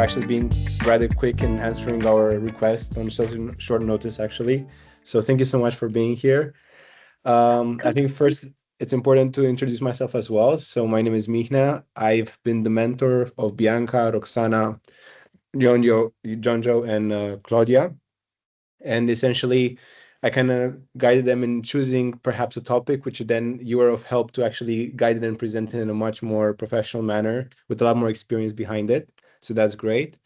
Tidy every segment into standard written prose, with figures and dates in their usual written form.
actually being rather quick in answering our request on such short notice, actually. So thank you so much for being here. I think first it's important to introduce myself as well. So my name is Mihna. I've been the mentor of Bianca, Roxana, Jonjo, and Claudia. And essentially, I kind of guided them in choosing perhaps a topic, which then you were of help to actually guide it and present it in a much more professional manner with a lot more experience behind it. So that's great.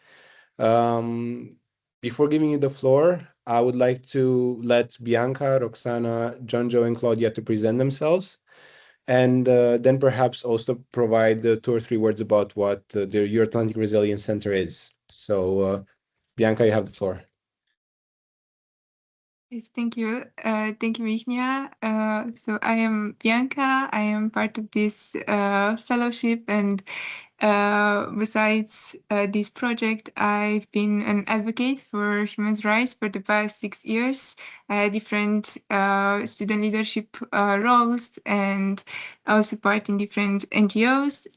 Before giving you the floor, I would like to let Bianca, Roxana, Jonjo, and Claudia to present themselves, and then perhaps also provide 2 or 3 words about what the Euro-Atlantic Resilience Center is. So, Bianca, you have the floor. Yes, thank you. Thank you, Mihnia. So I am Bianca. I am part of this fellowship, and besides this project, I've been an advocate for human rights for the past 6 years, different student leadership roles, and also part in different NGOs.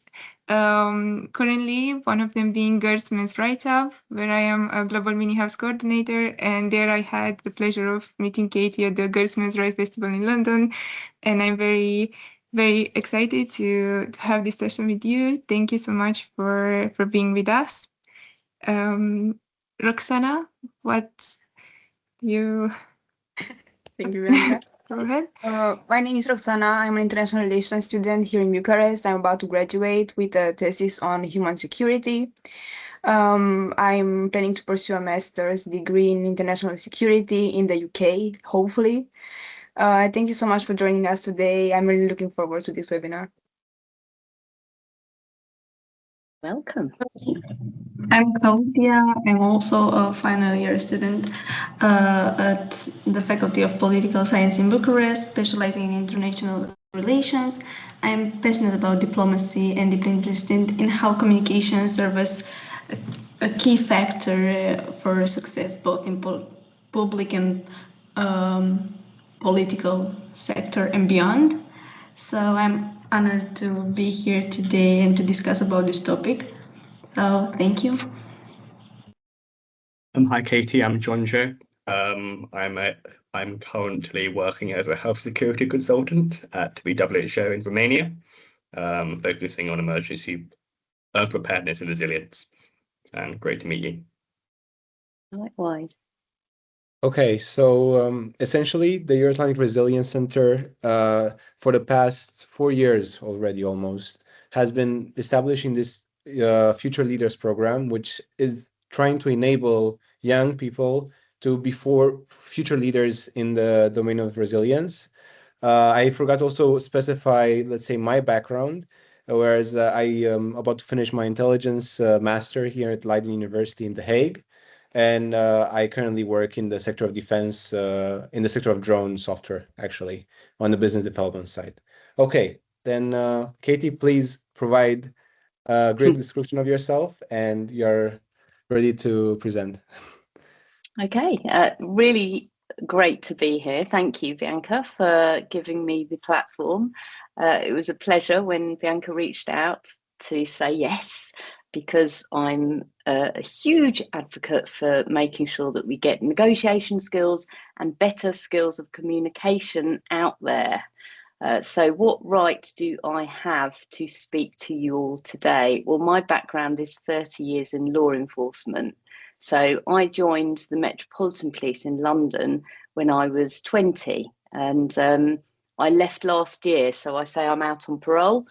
Currently, one of them being Girls Men's Rights Hub, where I am a global mini house coordinator, and there I had the pleasure of meeting Katey at the Girls Men's Rights Festival in London, and I'm very excited to have this session with you. Thank you so much for being with us. Roxana, what you? Thank you, Bianca. Go ahead. My name is Roxana. I'm an international relations student here in Bucharest. I'm about to graduate with a thesis on human security. I'm planning to pursue a master's degree in international security in the UK, hopefully. Thank you so much for joining us today. I'm really looking forward to this webinar. Welcome. I'm Claudia. I'm also a final year student at the Faculty of Political Science in Bucharest, specializing in international relations. I'm passionate about diplomacy and deeply interested in how communication serves as a key factor for success, both in public and political sector and beyond. So I'm honored to be here today and to discuss about this topic. Thank you. Hi, Katey. I'm Jonjo. I'm currently working as a health security consultant at WHO in Romania, focusing on emergency preparedness and resilience. And great to meet you. Likewise. Okay, so essentially the Euro-Atlantic Resilience Center for the past 4 years already almost has been establishing this Future Leaders program, which is trying to enable young people to be future leaders in the domain of resilience. I forgot to also specify, let's say, my background, whereas I am about to finish my intelligence master here at Leiden University in The Hague. And I currently work in the sector of defense, in the sector of drone software, actually, on the business development side. Okay, then Katey, please provide a great description of yourself, and you're ready to present. Okay, really great to be here. Thank you, Bianca, for giving me the platform. It was a pleasure when Bianca reached out to say yes, because I'm a huge advocate for making sure that we get negotiation skills and better skills of communication out there. So what right do I have to speak to you all today? Well, my background is 30 years in law enforcement. So I joined the Metropolitan Police in London when I was 20, and I left last year, so I say I'm out on parole.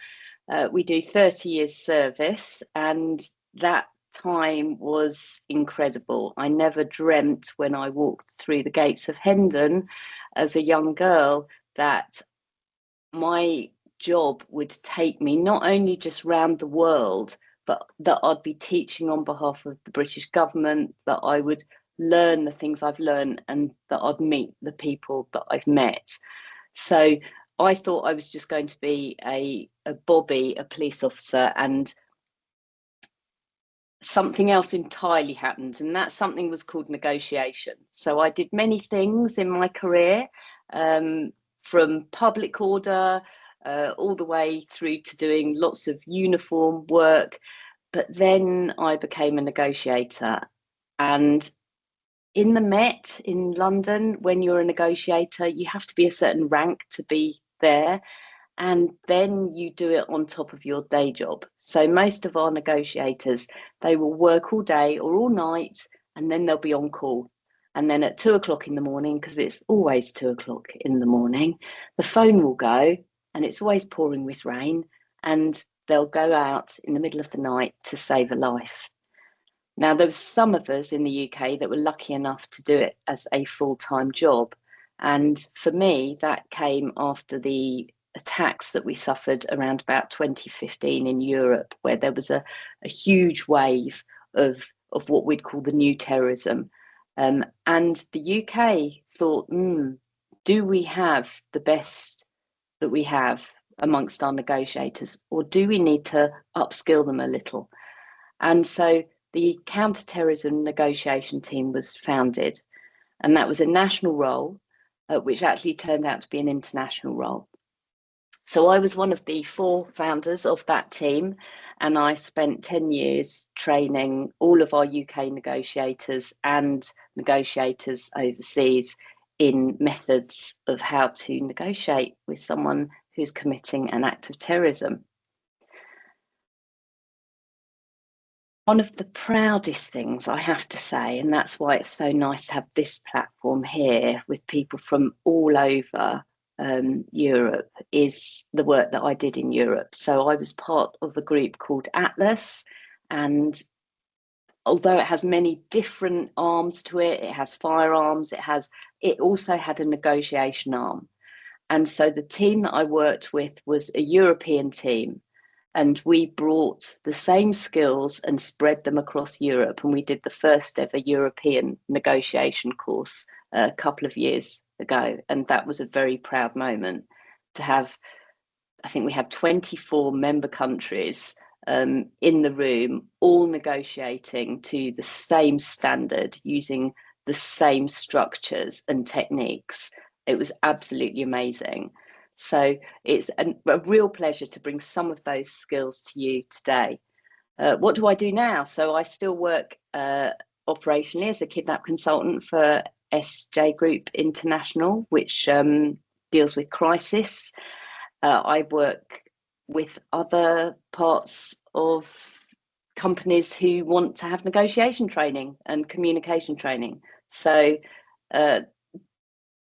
We do 30 years service, and that time was incredible. I never dreamt when I walked through the gates of Hendon as a young girl that my job would take me not only just round the world, but that I'd be teaching on behalf of the British government, that I would learn the things I've learned, and that I'd meet the people that I've met. So I thought I was just going to be a bobby, a police officer, and something else entirely happened, and that something was called negotiation. So I did many things in my career, from public order all the way through to doing lots of uniform work. But then I became a negotiator, and in the Met in London, when you're a negotiator, you have to be a certain rank to be there, and then you do it on top of your day job. So most of our negotiators, they will work all day or all night, and then they'll be on call. And then at 2 o'clock in the morning, because it's always 2 o'clock in the morning, the phone will go, and it's always pouring with rain, and they'll go out in the middle of the night to save a life. Now, there was some of us in the UK that were lucky enough to do it as a full-time job. And for me, that came after the attacks that we suffered around about 2015 in Europe, where there was a huge wave of what we'd call the new terrorism. And the UK thought, do we have the best that we have amongst our negotiators, or do we need to upskill them a little? And so the counter-terrorism negotiation team was founded, and that was a national role, which actually turned out to be an international role. So I was one of the 4 founders of that team, and I spent 10 years training all of our UK negotiators and negotiators overseas in methods of how to negotiate with someone who's committing an act of terrorism. One of the proudest things, I have to say, and that's why it's so nice to have this platform here with people from all over Europe, is the work that I did in Europe. So I was part of a group called Atlas, and although it has many different arms to it, it has firearms, it also had a negotiation arm. And so the team that I worked with was a European team, and we brought the same skills and spread them across Europe. And we did the first ever European negotiation course a couple of years ago. And that was a very proud moment to have. I think we had 24 member countries in the room, all negotiating to the same standard, using the same structures and techniques. It was absolutely amazing. So it's a real pleasure to bring some of those skills to you today. What do I do now? So I still work operationally as a kidnap consultant for SJ Group International, which deals with crisis. I work with other parts of companies who want to have negotiation training and communication training. So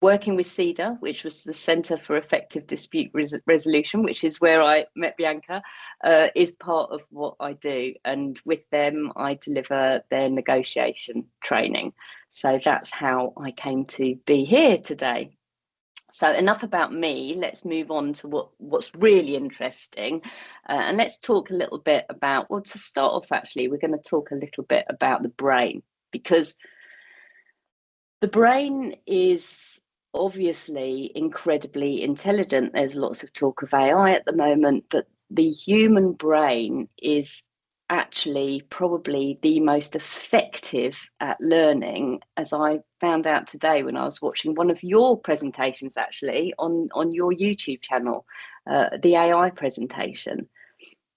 working with CEDA, which was the Centre for Effective Dispute Resolution, which is where I met Bianca, is part of what I do. And with them, I deliver their negotiation training. So that's how I came to be here today. So enough about me. Let's move on to what's really interesting. And let's talk a little bit about, well, to start off, actually, we're going to talk a little bit about the brain, because the brain is obviously incredibly intelligent. There's lots of talk of AI at the moment, but the human brain is actually probably the most effective at learning, as I found out today when I was watching one of your presentations, actually on your YouTube channel, the AI presentation.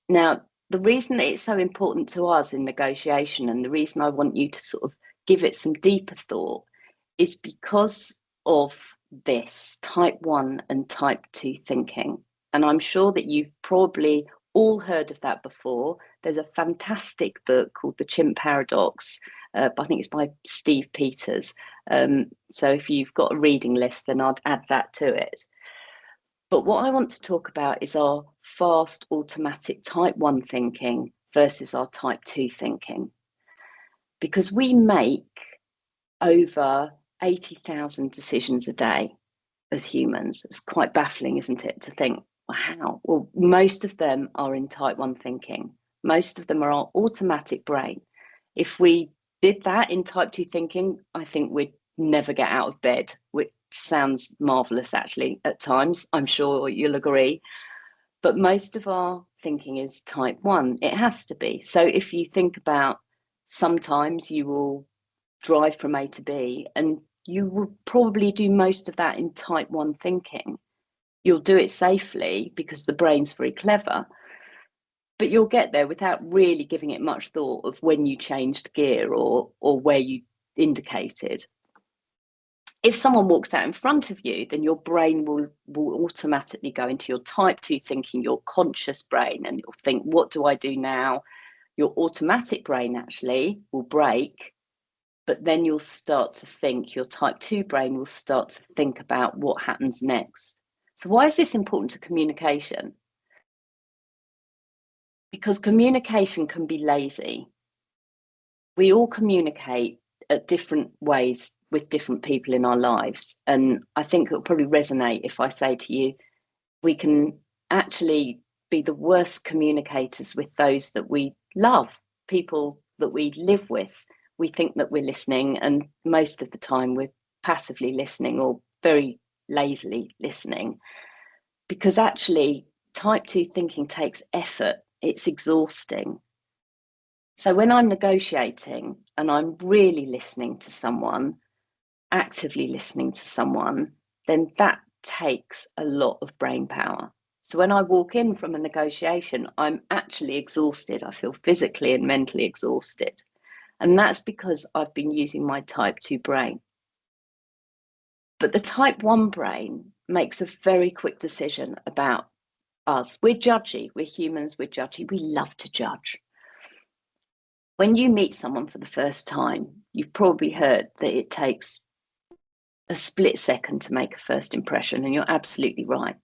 Now, the reason that it's so important to us in negotiation, and the reason I want you to sort of give it some deeper thought, is because of this type 1 and type 2 thinking. And I'm sure that you've probably all heard of that before. There's a fantastic book called The Chimp Paradox. I think it's by Steve Peters. So if you've got a reading list, then I'd add that to it. But what I want to talk about is our fast automatic type 1 thinking versus our type 2 thinking. Because we make over 80,000 decisions a day as humans. It's quite baffling, isn't it, to think, wow, well, most of them are in type 1 thinking. Most of them are our automatic brain. If we did that in type 2 thinking, I think we'd never get out of bed, which sounds marvelous, actually, at times. I'm sure you'll agree. But most of our thinking is type 1. It has to be. So if you think about, sometimes you will drive from A to B, and you will probably do most of that in type 1 thinking. You'll do it safely because the brain's very clever. but you'll get there without really giving it much thought of when you changed gear or where you indicated. If someone walks out in front of you, then your brain will automatically go into your type 2 thinking, your conscious brain, and you'll think, what do I do now? Your automatic brain actually will break, but then you'll start to think, your type 2 brain will start to think about what happens next. So why is this important to communication? Because communication can be lazy. We all communicate at different ways with different people in our lives. And I think it'll probably resonate if I say to you, we can actually be the worst communicators with those that we love, people that we live with. We think that we're listening, and most of the time we're passively listening or very lazily listening, because actually type 2 thinking takes effort. It's exhausting. So when I'm negotiating and I'm really listening to someone, actively listening to someone, then that takes a lot of brain power. So when I walk in from a negotiation, I'm actually exhausted. I feel physically and mentally exhausted. And that's because I've been using my type 2 brain. But the type 1 brain makes a very quick decision about us. We're judgy. We're humans. We're judgy. We love to judge. When you meet someone for the first time, you've probably heard that it takes a split second to make a first impression, and you're absolutely right.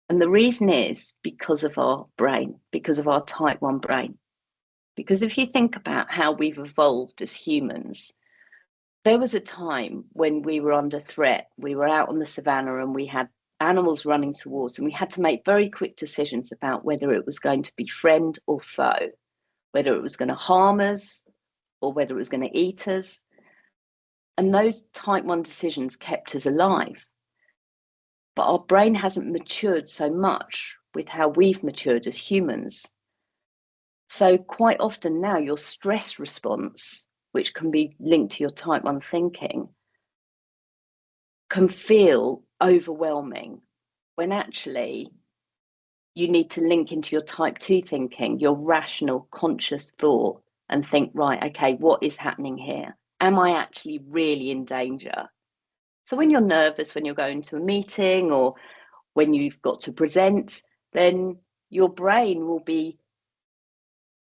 And the reason is because of our brain, because of our type 1 brain. Because if you think about how we've evolved as humans, there was a time when we were under threat. We were out on the savannah and we had animals running towards, and we had to make very quick decisions about whether it was going to be friend or foe, whether it was going to harm us or whether it was going to eat us. And those type 1 decisions kept us alive. But our brain hasn't matured so much with how we've matured as humans. So quite often now your stress response, which can be linked to your type 1 thinking, can feel overwhelming when actually you need to link into your type 2 thinking, your rational, conscious thought, and think, right, okay, what is happening here? Am I actually really in danger? So when you're nervous, when you're going to a meeting or when you've got to present, then your brain will be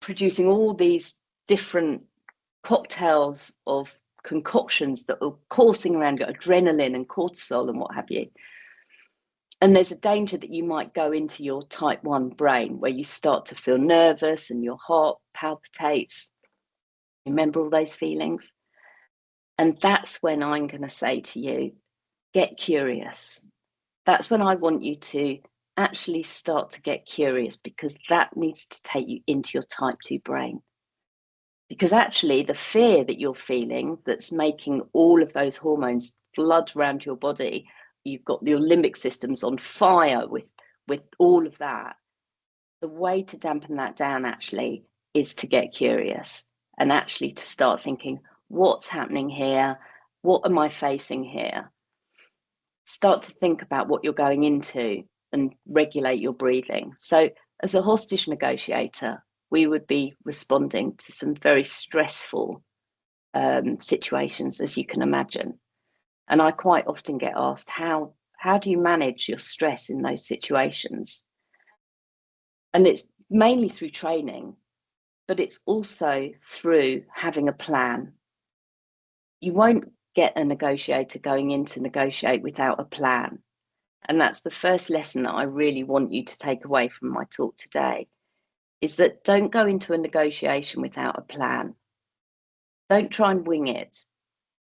producing all these different cocktails of concoctions that are coursing around, got adrenaline and cortisol and what have you. And there's a danger that you might go into your type 1 brain where you start to feel nervous and your heart palpitates. Remember all those feelings? And that's when I'm going to say to you, get curious. That's when I want you to actually start to get curious, because that needs to take you into your type 2 brain. Because actually the fear that you're feeling, that's making all of those hormones flood around your body, you've got your limbic system's on fire with all of that. The way to dampen that down actually is to get curious and actually to start thinking, what's happening here? What am I facing here? Start to think about what you're going into and regulate your breathing. So as a hostage negotiator, we would be responding to some very stressful situations, as you can imagine. And I quite often get asked, how do you manage your stress in those situations? And it's mainly through training, but it's also through having a plan. You won't get a negotiator going in to negotiate without a plan. And that's the first lesson that I really want you to take away from my talk today, is that don't go into a negotiation without a plan. Don't try and wing it,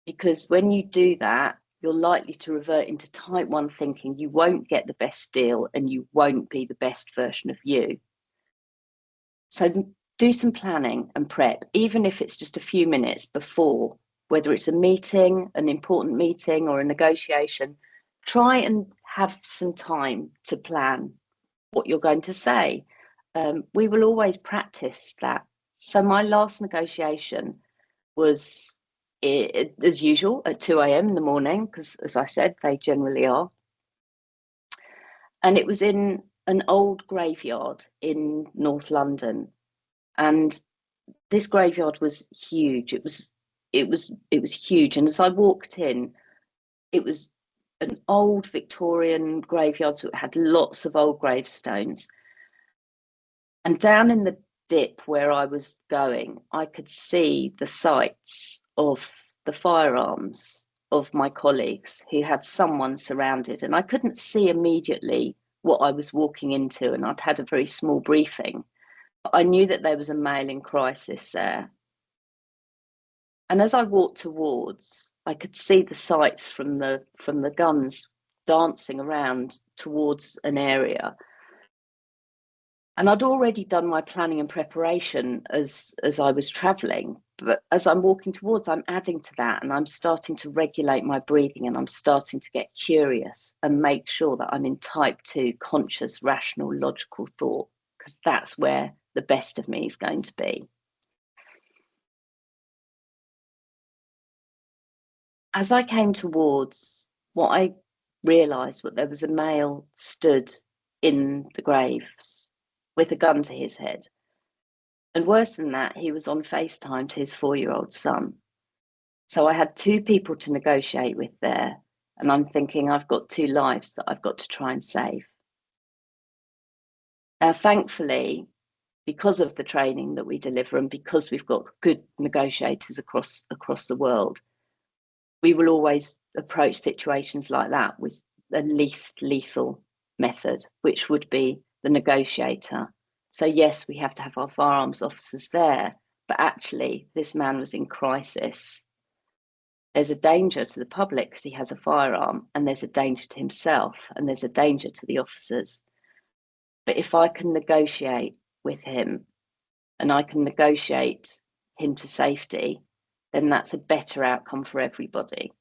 because when you do that, you're likely to revert into type 1 thinking. You won't get the best deal and you won't be the best version of you. So do some planning and prep, even if it's just a few minutes before, whether it's a meeting, an important meeting or a negotiation. Try and have some time to plan what you're going to say. We will always practice that. So my last negotiation was, as usual, at 2 a.m. in the morning, because as I said, they generally are. And it was in an old graveyard in North London, and this graveyard was huge. It was huge, and as I walked in, it was an old Victorian graveyard, so it had lots of old gravestones. And down in the dip where I was going, I could see the sights of the firearms of my colleagues who had someone surrounded, and I couldn't see immediately what I was walking into, and I'd had a very small briefing. But I knew that there was a male in crisis there. And as I walked towards, I could see the sights from the guns dancing around towards an area. And I'd already done my planning and preparation as I was traveling. But as I'm walking towards, I'm adding to that, and I'm starting to regulate my breathing, and I'm starting to get curious and make sure that I'm in type 2 conscious, rational, logical thought, because that's where the best of me is going to be. As I came towards, what I realised was there was a male stood in the graves with a gun to his head. And worse than that, he was on FaceTime to his 4-year-old son. So I had 2 people to negotiate with there. And I'm thinking, I've got 2 lives that I've got to try and save. Now, thankfully, because of the training that we deliver and because we've got good negotiators across the world, we will always approach situations like that with the least lethal method, which would be the negotiator. So yes, we have to have our firearms officers there, but actually this man was in crisis. There's a danger to the public because he has a firearm, and there's a danger to himself, and there's a danger to the officers. But if I can negotiate with him and I can negotiate him to safety, then that's a better outcome for everybody.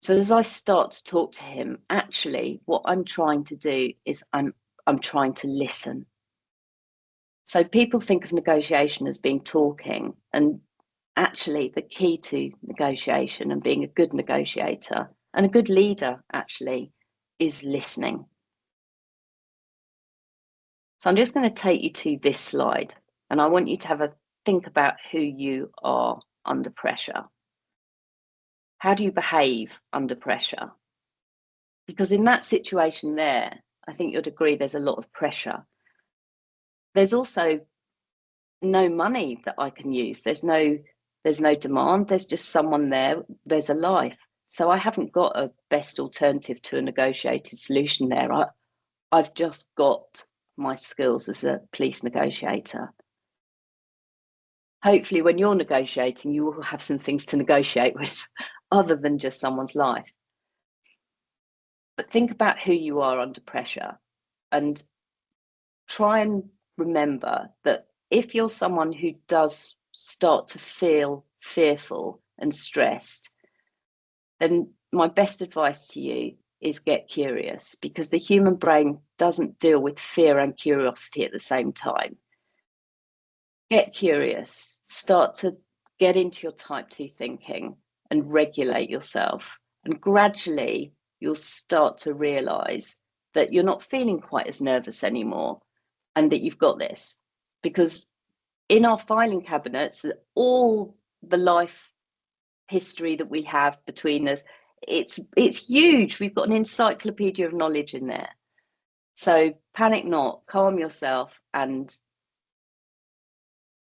So as I start to talk to him, actually what I'm trying to do is I'm trying to listen. So people think of negotiation as being talking, and actually the key to negotiation and being a good negotiator and a good leader actually is listening. So I'm just going to take you to this slide, and I want you to have a think about who you are under pressure. How do you behave under pressure? Because in that situation there, I think you'd agree there's a lot of pressure. There's also no money that I can use. There's no demand. There's just someone there. There's a life. So I haven't got a best alternative to a negotiated solution there. I've just got my skills as a police negotiator. Hopefully when you're negotiating, you will have some things to negotiate with other than just someone's life. But think about who you are under pressure and try and remember that if you're someone who does start to feel fearful and stressed, then my best advice to you is get curious, because the human brain doesn't deal with fear and curiosity at the same time. Get curious, start to get into your type 2 thinking and regulate yourself. And gradually you'll start to realize that you're not feeling quite as nervous anymore and that you've got this. Because in our filing cabinets, all the life history that we have between us, it's huge. We've got an encyclopedia of knowledge in there. So panic not, calm yourself and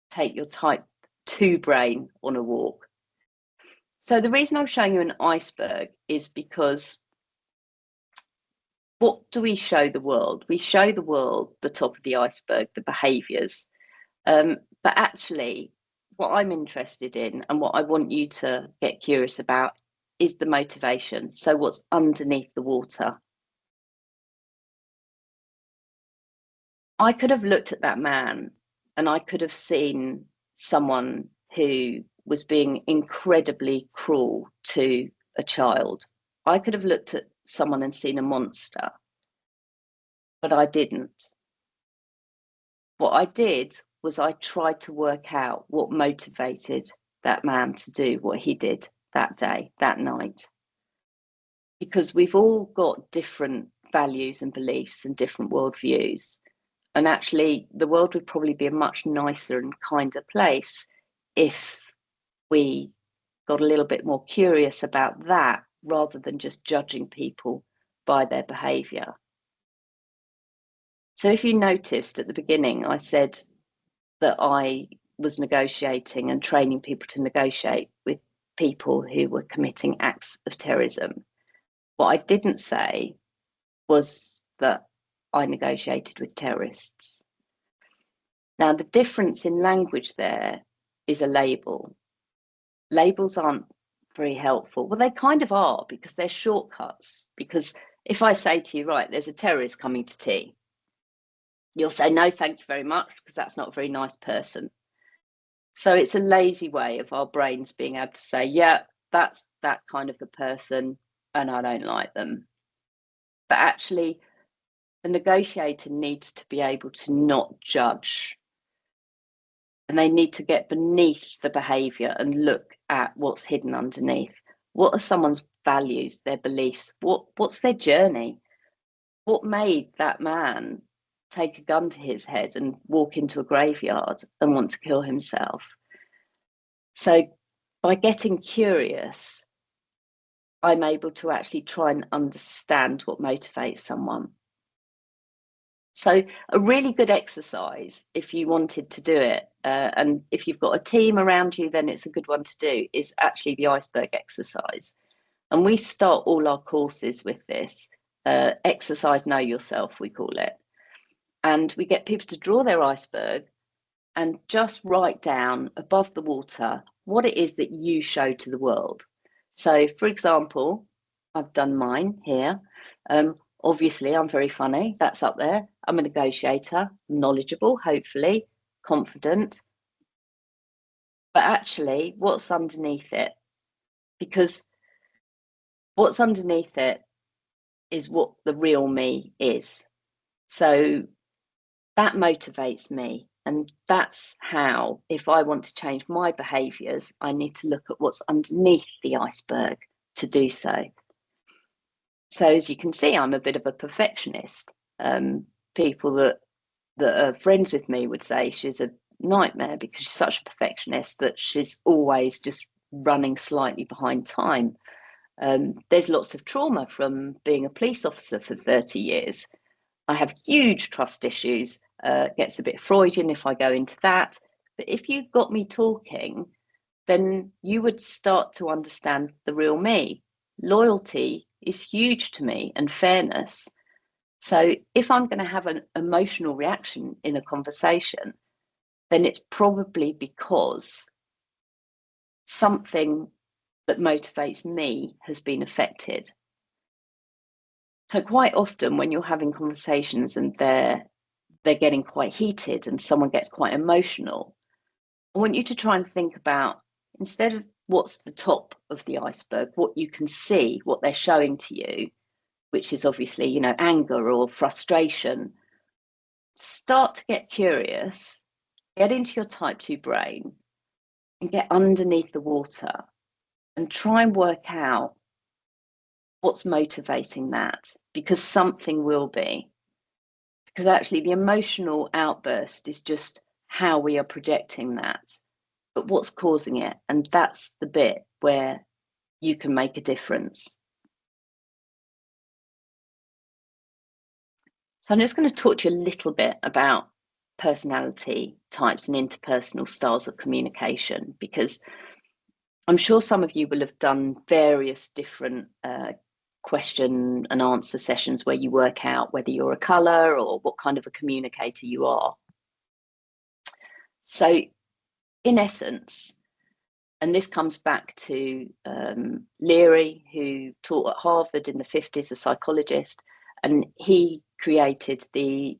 take your type 2 brain on a walk. So the reason I'm showing you an iceberg is because what do we show the world? We show the world the top of the iceberg, the behaviours. But actually, what I'm interested in and what I want you to get curious about is the motivation. So what's underneath the water? I could have looked at that man and I could have seen someone who was being incredibly cruel to a child. I could have looked at someone and seen a monster, but I didn't. What I did was I tried to work out what motivated that man to do what he did that day, that night. Because we've all got different values and beliefs and different worldviews. And actually, the world would probably be a much nicer and kinder place if we got a little bit more curious about that rather than just judging people by their behaviour. So if you noticed at the beginning, I said that I was negotiating and training people to negotiate with people who were committing acts of terrorism. What I didn't say was that I negotiated with terrorists. Now, the difference in language there is a label. Labels aren't very helpful. Well, they kind of are, because they're shortcuts. Because if I say to you, right, there's a terrorist coming to tea, you'll say, no, thank you very much, because that's not a very nice person. So it's a lazy way of our brains being able to say, yeah, that's that kind of a person, and I don't like them. But actually, the negotiator needs to be able to not judge. And they need to get beneath the behaviour and look at what's hidden underneath. What are someone's values, their beliefs? What's their journey? What made that man take a gun to his head and walk into a graveyard and want to kill himself? So by getting curious, I'm able to actually try and understand what motivates someone. So a really good exercise, if you wanted to do it, and if you've got a team around you, then it's a good one to do, is actually the iceberg exercise. And we start all our courses with this. Exercise Know Yourself, we call it. And we get people to draw their iceberg and just write down above the water what it is that you show to the world. So, for example, I've done mine here. Obviously, I'm very funny. That's up there. I'm a negotiator, knowledgeable, hopefully, confident. But actually, what's underneath it? Because what's underneath it is what the real me is. So that motivates me. And that's how, if I want to change my behaviours, I need to look at what's underneath the iceberg to do so. So as you can see, I'm a bit of a perfectionist. People that are friends with me would say she's a nightmare because she's such a perfectionist that she's always just running slightly behind time. There's lots of trauma from being a police officer for 30 years. I have huge trust issues. Gets a bit Freudian if I go into that. But if you got me talking, then you would start to understand the real me. Loyalty is huge to me, and fairness. So if I'm going to have an emotional reaction in a conversation, then it's probably because something that motivates me has been affected. So quite often when you're having conversations and they're getting quite heated and someone gets quite emotional, I want you to try and think about, instead of what's the top of the iceberg, what you can see, what they're showing to you, which is obviously, you know, anger or frustration. Start to get curious, get into your type 2 brain and get underneath the water and try and work out what's motivating that, because something will be. Because actually the emotional outburst is just how we are projecting that, but what's causing it? And that's the bit where you can make a difference. So I'm just going to talk to you a little bit about personality types and interpersonal styles of communication, because I'm sure some of you will have done various different question and answer sessions where you work out whether you're a colour or what kind of a communicator you are. So in essence, and this comes back to Leary, who taught at Harvard in the 50s, a psychologist, and he created the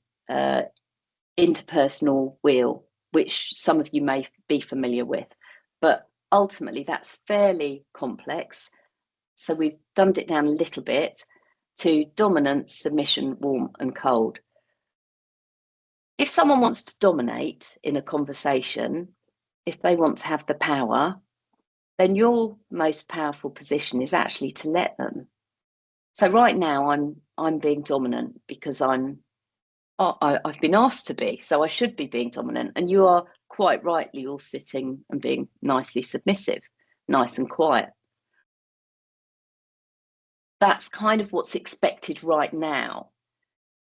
interpersonal wheel, which some of you may be familiar with. But ultimately, that's fairly complex. So we've dumbed it down a little bit to dominant, submission, warm, and cold. If someone wants to dominate in a conversation, if they want to have the power, then your most powerful position is actually to let them. So right now I'm I'm being dominant because I've been asked to be, so I should be being dominant. And you are quite rightly all sitting and being nicely submissive, nice and quiet. That's kind of what's expected right now.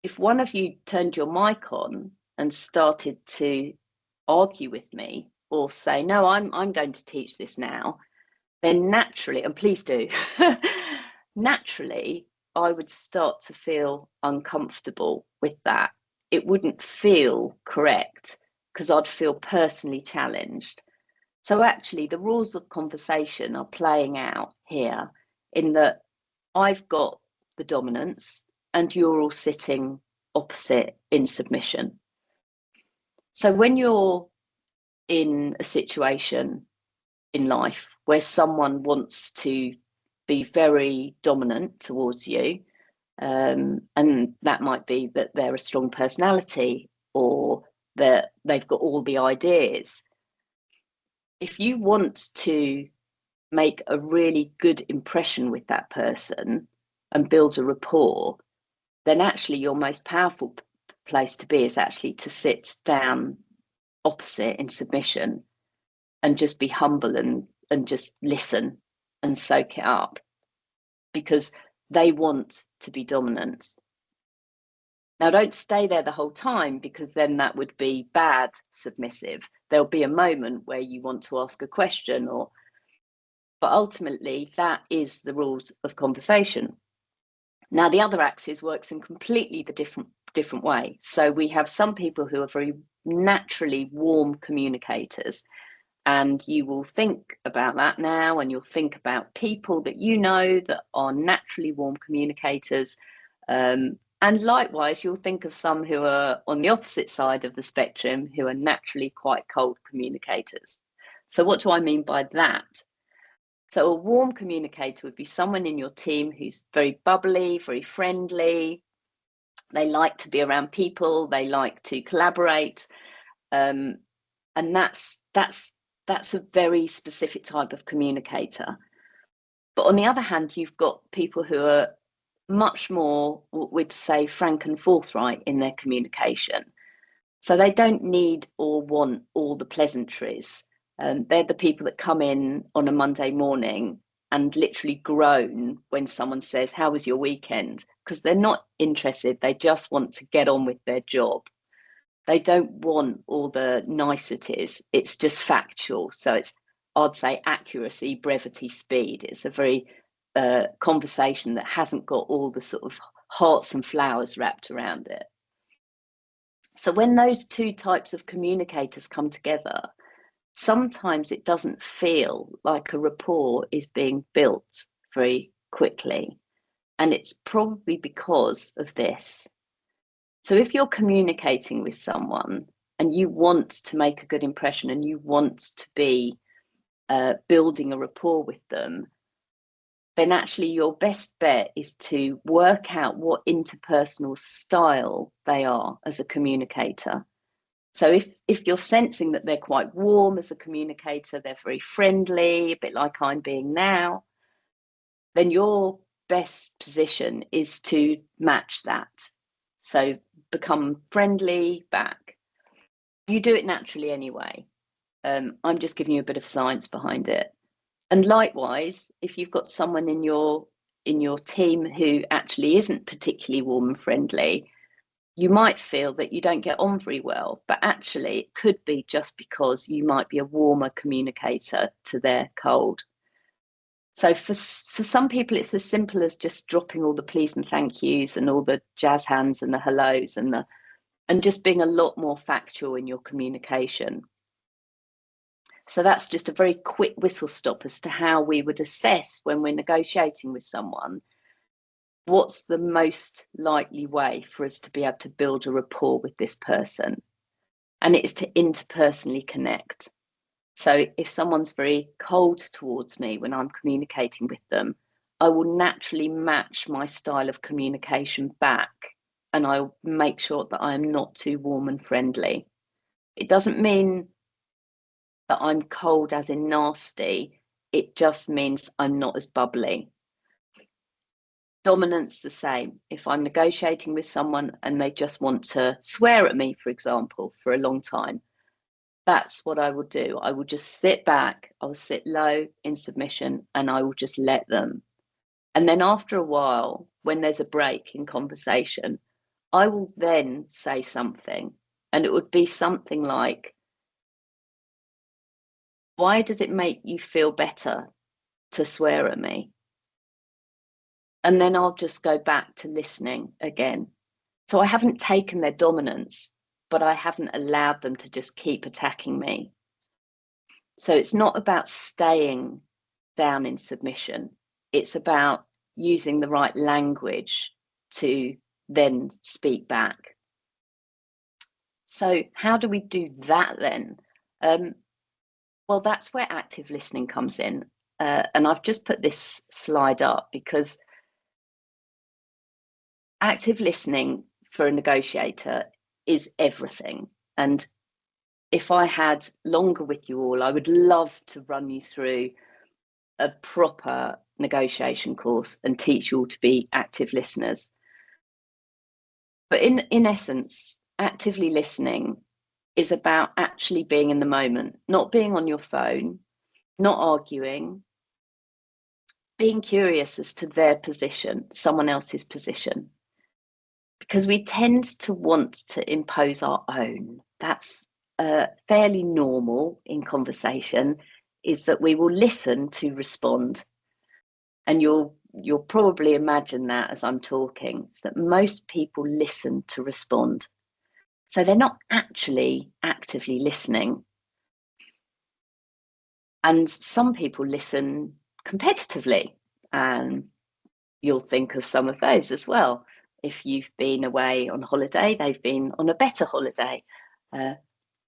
If one of you turned your mic on and started to argue with me or say, no, I'm going to teach this now, then naturally, and please do, naturally, I would start to feel uncomfortable with that. It wouldn't feel correct because I'd feel personally challenged. So actually, the rules of conversation are playing out here in that I've got the dominance and you're all sitting opposite in submission. So when you're in a situation in life where someone wants to be very dominant towards you, and that might be that they're a strong personality or that they've got all the ideas. If you want to make a really good impression with that person and build a rapport, then actually your most powerful place to be is actually to sit down opposite in submission and just be humble and just listen and soak it up, because they want to be dominant. Now, don't stay there the whole time, because then that would be bad submissive. There'll be a moment where you want to ask a question, but ultimately that is the rules of conversation. Now, the other axis works in completely the different way. So we have some people who are very naturally warm communicators, and you will think about that now, and you'll think about people that you know that are naturally warm communicators. And likewise, you'll think of some who are on the opposite side of the spectrum, who are naturally quite cold communicators. So what do I mean by that? So a warm communicator would be someone in your team who's very bubbly, very friendly. They like to be around people. They like to collaborate. And that's a very specific type of communicator. But on the other hand, you've got people who are much more, we'd say, frank and forthright in their communication. So they don't need or want all the pleasantries. They're the people that come in on a Monday morning and literally groan when someone says, how was your weekend? Because they're not interested. They just want to get on with their job. They don't want all the niceties. It's just factual. So it's, I'd say, accuracy, brevity, speed. It's a very conversation that hasn't got all the sort of hearts and flowers wrapped around it. So when those two types of communicators come together, sometimes it doesn't feel like a rapport is being built very quickly. And it's probably because of this. So if you're communicating with someone and you want to make a good impression and you want to be building a rapport with them, then actually your best bet is to work out what interpersonal style they are as a communicator. So if you're sensing that they're quite warm as a communicator, they're very friendly, a bit like I'm being now, then your best position is to match that. So become friendly back. You do it naturally anyway. I'm just giving you a bit of science behind it. And likewise, if you've got someone in your team who actually isn't particularly warm and friendly, you might feel that you don't get on very well, but actually it could be just because you might be a warmer communicator to their cold. So for some people, it's as simple as just dropping all the please and thank yous and all the jazz hands and the hellos and just being a lot more factual in your communication. So that's just a very quick whistle stop as to how we would assess when we're negotiating with someone. What's the most likely way for us to be able to build a rapport with this person? And it's to interpersonally connect. So if someone's very cold towards me when I'm communicating with them, I will naturally match my style of communication back, and I'll make sure that I am not too warm and friendly. It doesn't mean that I'm cold as in nasty. It just means I'm not as bubbly. Dominance the same. If I'm negotiating with someone and they just want to swear at me, for example, for a long time, that's what I will do. I will just sit back, I will sit low in submission, and I will just let them. And then after a while, when there's a break in conversation, I will then say something, and it would be something like, why does it make you feel better to swear at me? And then I'll just go back to listening again. So I haven't taken their dominance, but I haven't allowed them to just keep attacking me. So it's not about staying down in submission. It's about using the right language to then speak back. So how do we do that then? Well, that's where active listening comes in. And I've just put this slide up because active listening for a negotiator is everything. And if I had longer with you all, I would love to run you through a proper negotiation course and teach you all to be active listeners. But in essence, actively listening is about actually being in the moment, not being on your phone, not arguing, being curious as to their position, someone else's position. Because we tend to want to impose our own. That's fairly normal in conversation, is that we will listen to respond. And you'll probably imagine that as I'm talking, is that most people listen to respond. So they're not actually actively listening. And some people listen competitively, and you'll think of some of those as well. If you've been away on holiday, they've been on a better holiday. But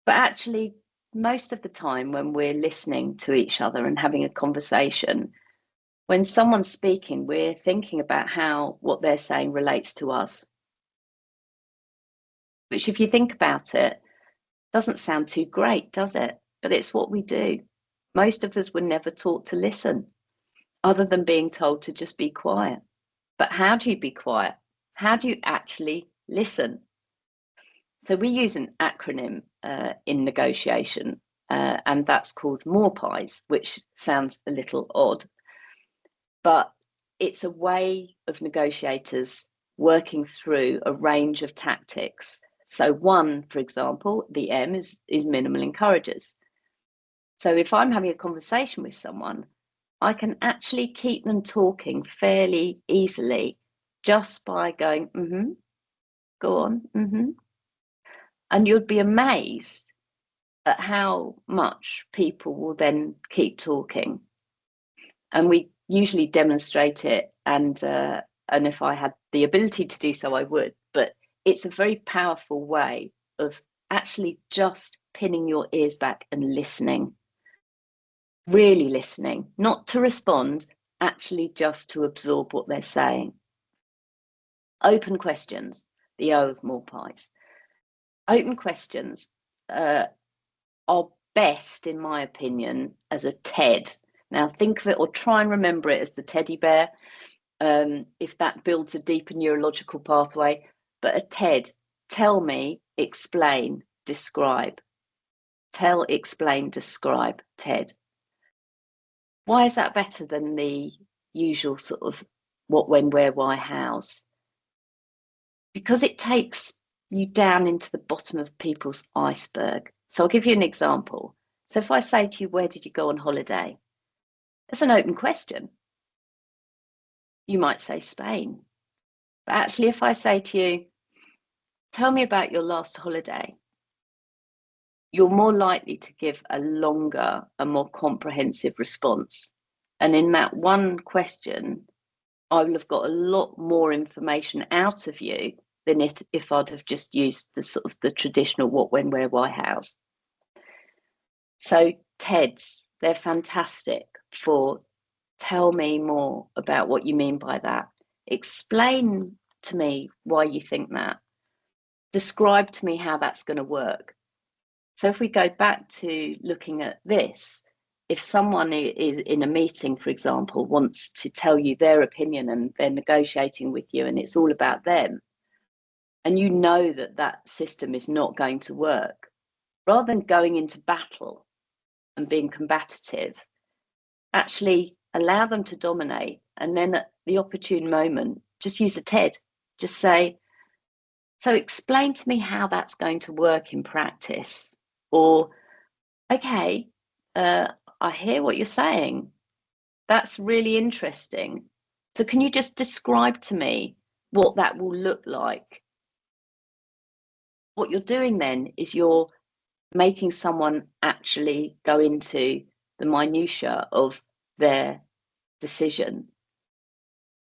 actually, most of the time when we're listening to each other and having a conversation, when someone's speaking, we're thinking about how what they're saying relates to us. Which, if you think about it, doesn't sound too great, does it? But it's what we do. Most of us were never taught to listen, other than being told to just be quiet. But how do you be quiet? How do you actually listen? So we use an acronym in negotiation, and that's called MORPIES, which sounds a little odd. But it's a way of negotiators working through a range of tactics. So one, for example, the M is minimal encouragers. So if I'm having a conversation with someone, I can actually keep them talking fairly easily just by going, go on, And you'd be amazed at how much people will then keep talking. And we usually demonstrate it, and if I had the ability to do so, I would. But it's a very powerful way of actually just pinning your ears back and listening. Really listening, not to respond, actually just to absorb what they're saying. Open questions, the O of MORPIES. Open questions are best, in my opinion, as a TED. Now think of it, or try and remember it as the teddy bear, if that builds a deeper neurological pathway. But a TED, tell me, explain, describe. Tell, explain, describe, TED. Why is that better than the usual sort of what, when, where, why, hows? Because it takes you down into the bottom of people's iceberg. So I'll give you an example. So if I say to you, where did you go on holiday? It's an open question. You might say Spain. But actually, if I say to you, tell me about your last holiday, you're more likely to give a longer and more comprehensive response. And in that one question, I will have got a lot more information out of you than if I'd have just used the sort of the traditional what, when, where, why, hows. So TEDs, they're fantastic for tell me more about what you mean by that. Explain to me why you think that. Describe to me how that's going to work. So if we go back to looking at this, if someone is in a meeting, for example, wants to tell you their opinion and they're negotiating with you and it's all about them, and you know that that system is not going to work, rather than going into battle and being combative, actually allow them to dominate, and then at the opportune moment, just use a TED. Just say, so explain to me how that's going to work in practice. Or, okay, I hear what you're saying. That's really interesting. So can you just describe to me what that will look like? What you're doing then is you're making someone actually go into the minutiae of their decision.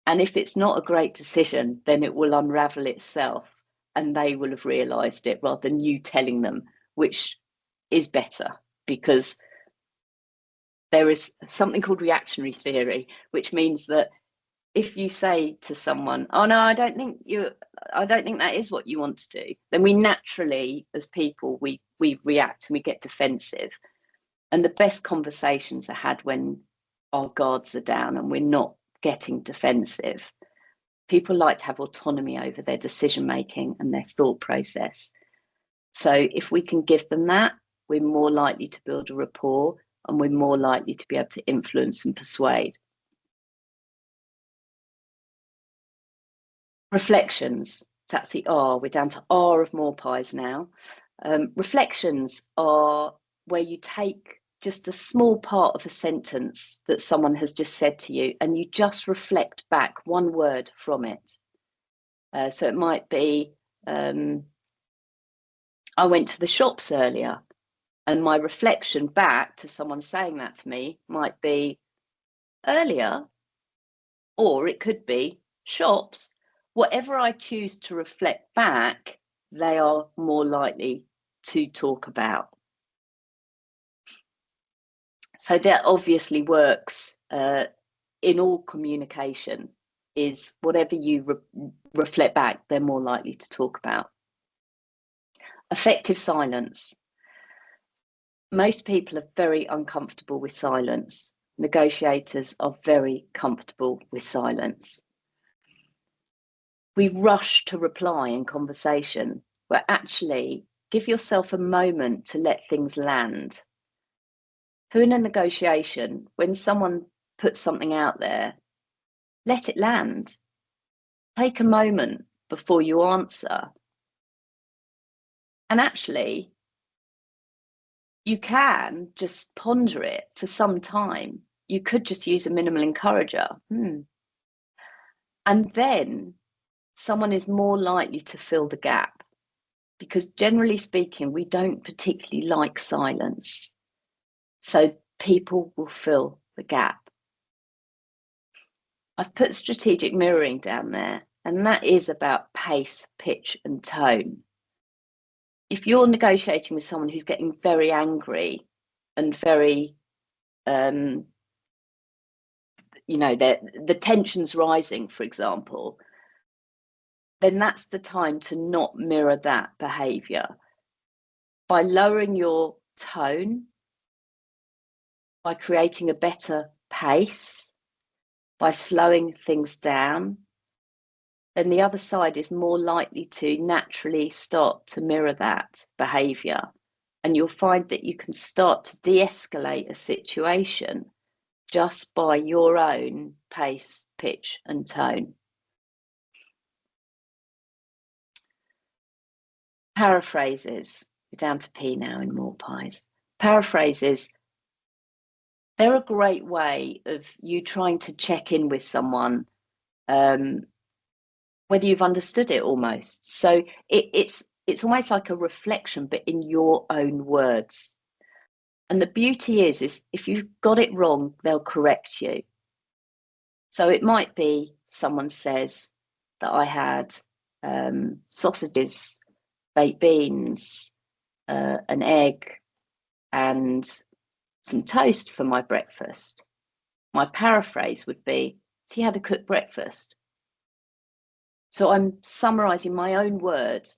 And if it's not a great decision, then it will unravel itself and they will have realized it rather than you telling them, which is better, because there is something called reactionary theory, which means that if you say to someone, oh no, I don't think that is what you want to do, then we naturally, as people, we react and we get defensive. And the best conversations are had when our guards are down and we're not getting defensive. People like to have autonomy over their decision making and their thought process. So if we can give them that, we're more likely to build a rapport and we're more likely to be able to influence and persuade. Reflections, that's the R. We're down to R of Morpies now. Reflections are where you take just a small part of a sentence that someone has just said to you and you just reflect back one word from it. So it might be, I went to the shops earlier, and my reflection back to someone saying that to me might be earlier, or it could be shops. Whatever I choose to reflect back, they are more likely to talk about. So that obviously works in all communication, is whatever you reflect back, they're more likely to talk about. Effective silence. Most people are very uncomfortable with silence. Negotiators are very comfortable with silence. We rush to reply in conversation, where actually give yourself a moment to let things land. So in a negotiation, when someone puts something out there, let it land. Take a moment before you answer. And actually, you can just ponder it for some time. You could just use a minimal encourager. And then someone is more likely to fill the gap, because generally speaking, we don't particularly like silence. So people will fill the gap. I've put strategic mirroring down there, and that is about pace, pitch, and tone. If you're negotiating with someone who's getting very angry and very, the tension's rising, for example, then that's the time to not mirror that behavior. By lowering your tone, by creating a better pace, by slowing things down, then the other side is more likely to naturally start to mirror that behavior. And you'll find that you can start to de-escalate a situation just by your own pace, pitch, and tone. Paraphrases. We're down to P now in Morpies. Paraphrases, they're a great way of you trying to check in with someone, whether you've understood it almost. So it's almost like a reflection, but in your own words. And the beauty is if you've got it wrong, they'll correct you. So it might be someone says that I had sausages, baked beans, an egg, and some toast for my breakfast. My paraphrase would be, so you had a cooked breakfast. So I'm summarising my own words,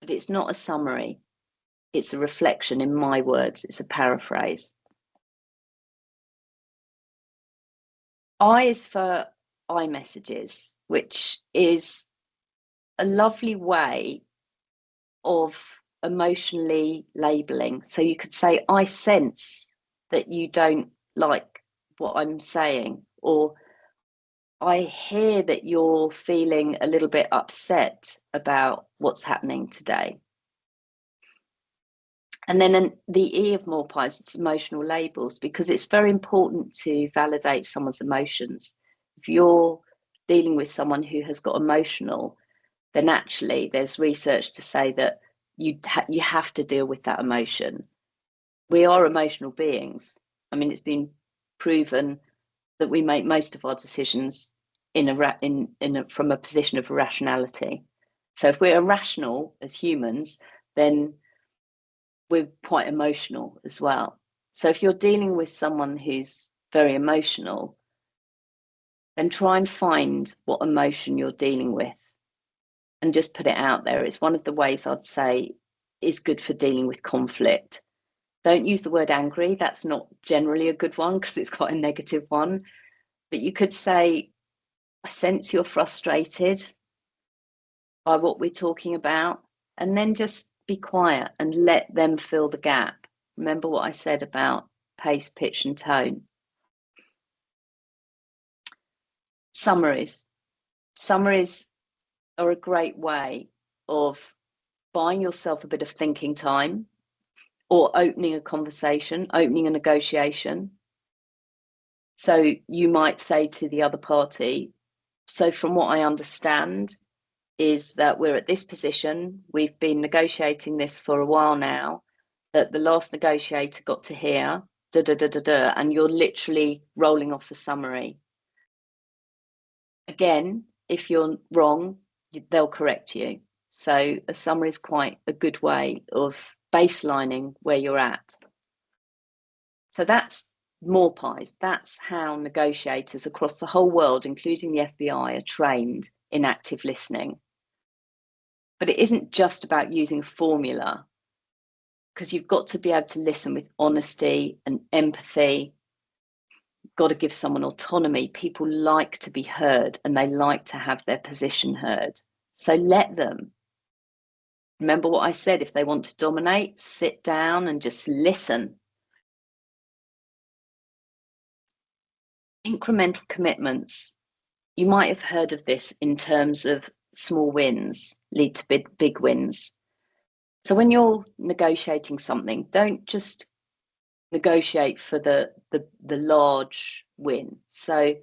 but it's not a summary. It's a reflection in my words. It's a paraphrase. I is for iMessages, which is a lovely way of emotionally labeling. So you could say, I sense that you don't like what I'm saying, or I hear that you're feeling a little bit upset about what's happening today. And then the E of Morpie's, it's emotional labels, because it's very important to validate someone's emotions. If you're dealing with someone who has got emotional, then actually there's research to say that you have to deal with that emotion. We are emotional beings. I mean, it's been proven that we make most of our decisions from a position of irrationality. So if we're irrational as humans, then we're quite emotional as well. So if you're dealing with someone who's very emotional, then try and find what emotion you're dealing with and just put it out there. It's one of the ways I'd say is good for dealing with conflict. Don't use the word angry. That's not generally a good one because it's quite a negative one. But you could say, I sense you're frustrated by what we're talking about, and then just be quiet and let them fill the gap. Remember what I said about pace, pitch, and tone. Summaries. Summaries are a great way of buying yourself a bit of thinking time, or opening a conversation, opening a negotiation. So you might say to the other party, so from what I understand is that we're at this position, we've been negotiating this for a while now, that the last negotiator got to here, and you're literally rolling off a summary. Again, if you're wrong, they'll correct you. So a summary is quite a good way of baselining where you're at. So that's Morpie's. That's how negotiators across the whole world, including the FBI, are trained in active listening. But it isn't just about using formula, because you've got to be able to listen with honesty and empathy. You've got to give someone autonomy. People like to be heard and they like to have their position heard. So let them. Remember what I said, if they want to dominate, sit down and just listen. Incremental commitments. You might have heard of this in terms of small wins lead to big wins. So when you're negotiating something, don't just negotiate for the large win. So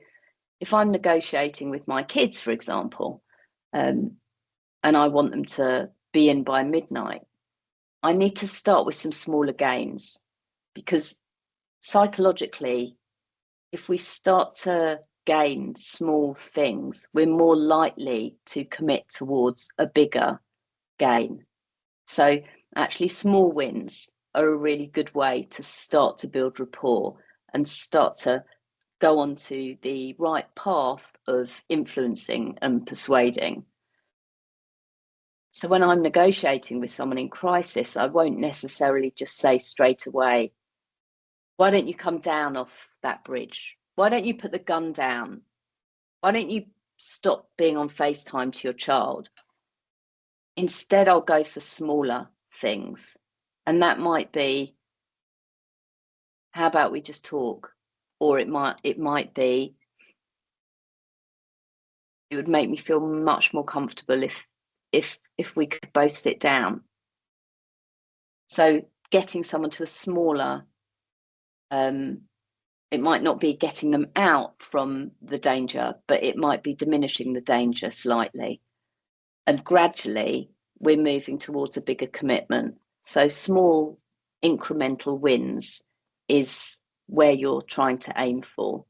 if I'm negotiating with my kids, for example, and I want them to be in by midnight, I need to start with some smaller gains, because psychologically, if we start to gain small things, we're more likely to commit towards a bigger gain. So actually small wins are a really good way to start to build rapport and start to go onto the right path of influencing and persuading. So when I'm negotiating with someone in crisis, I won't necessarily just say straight away, why don't you come down off that bridge? Why don't you put the gun down? Why don't you stop being on FaceTime to your child? Instead, I'll go for smaller things. And that might be, how about we just talk? Or it might be, it would make me feel much more comfortable if we could both sit down. So getting someone to a smaller, it might not be getting them out from the danger, but it might be diminishing the danger slightly. And gradually, we're moving towards a bigger commitment. So small incremental wins is where you're trying to aim for.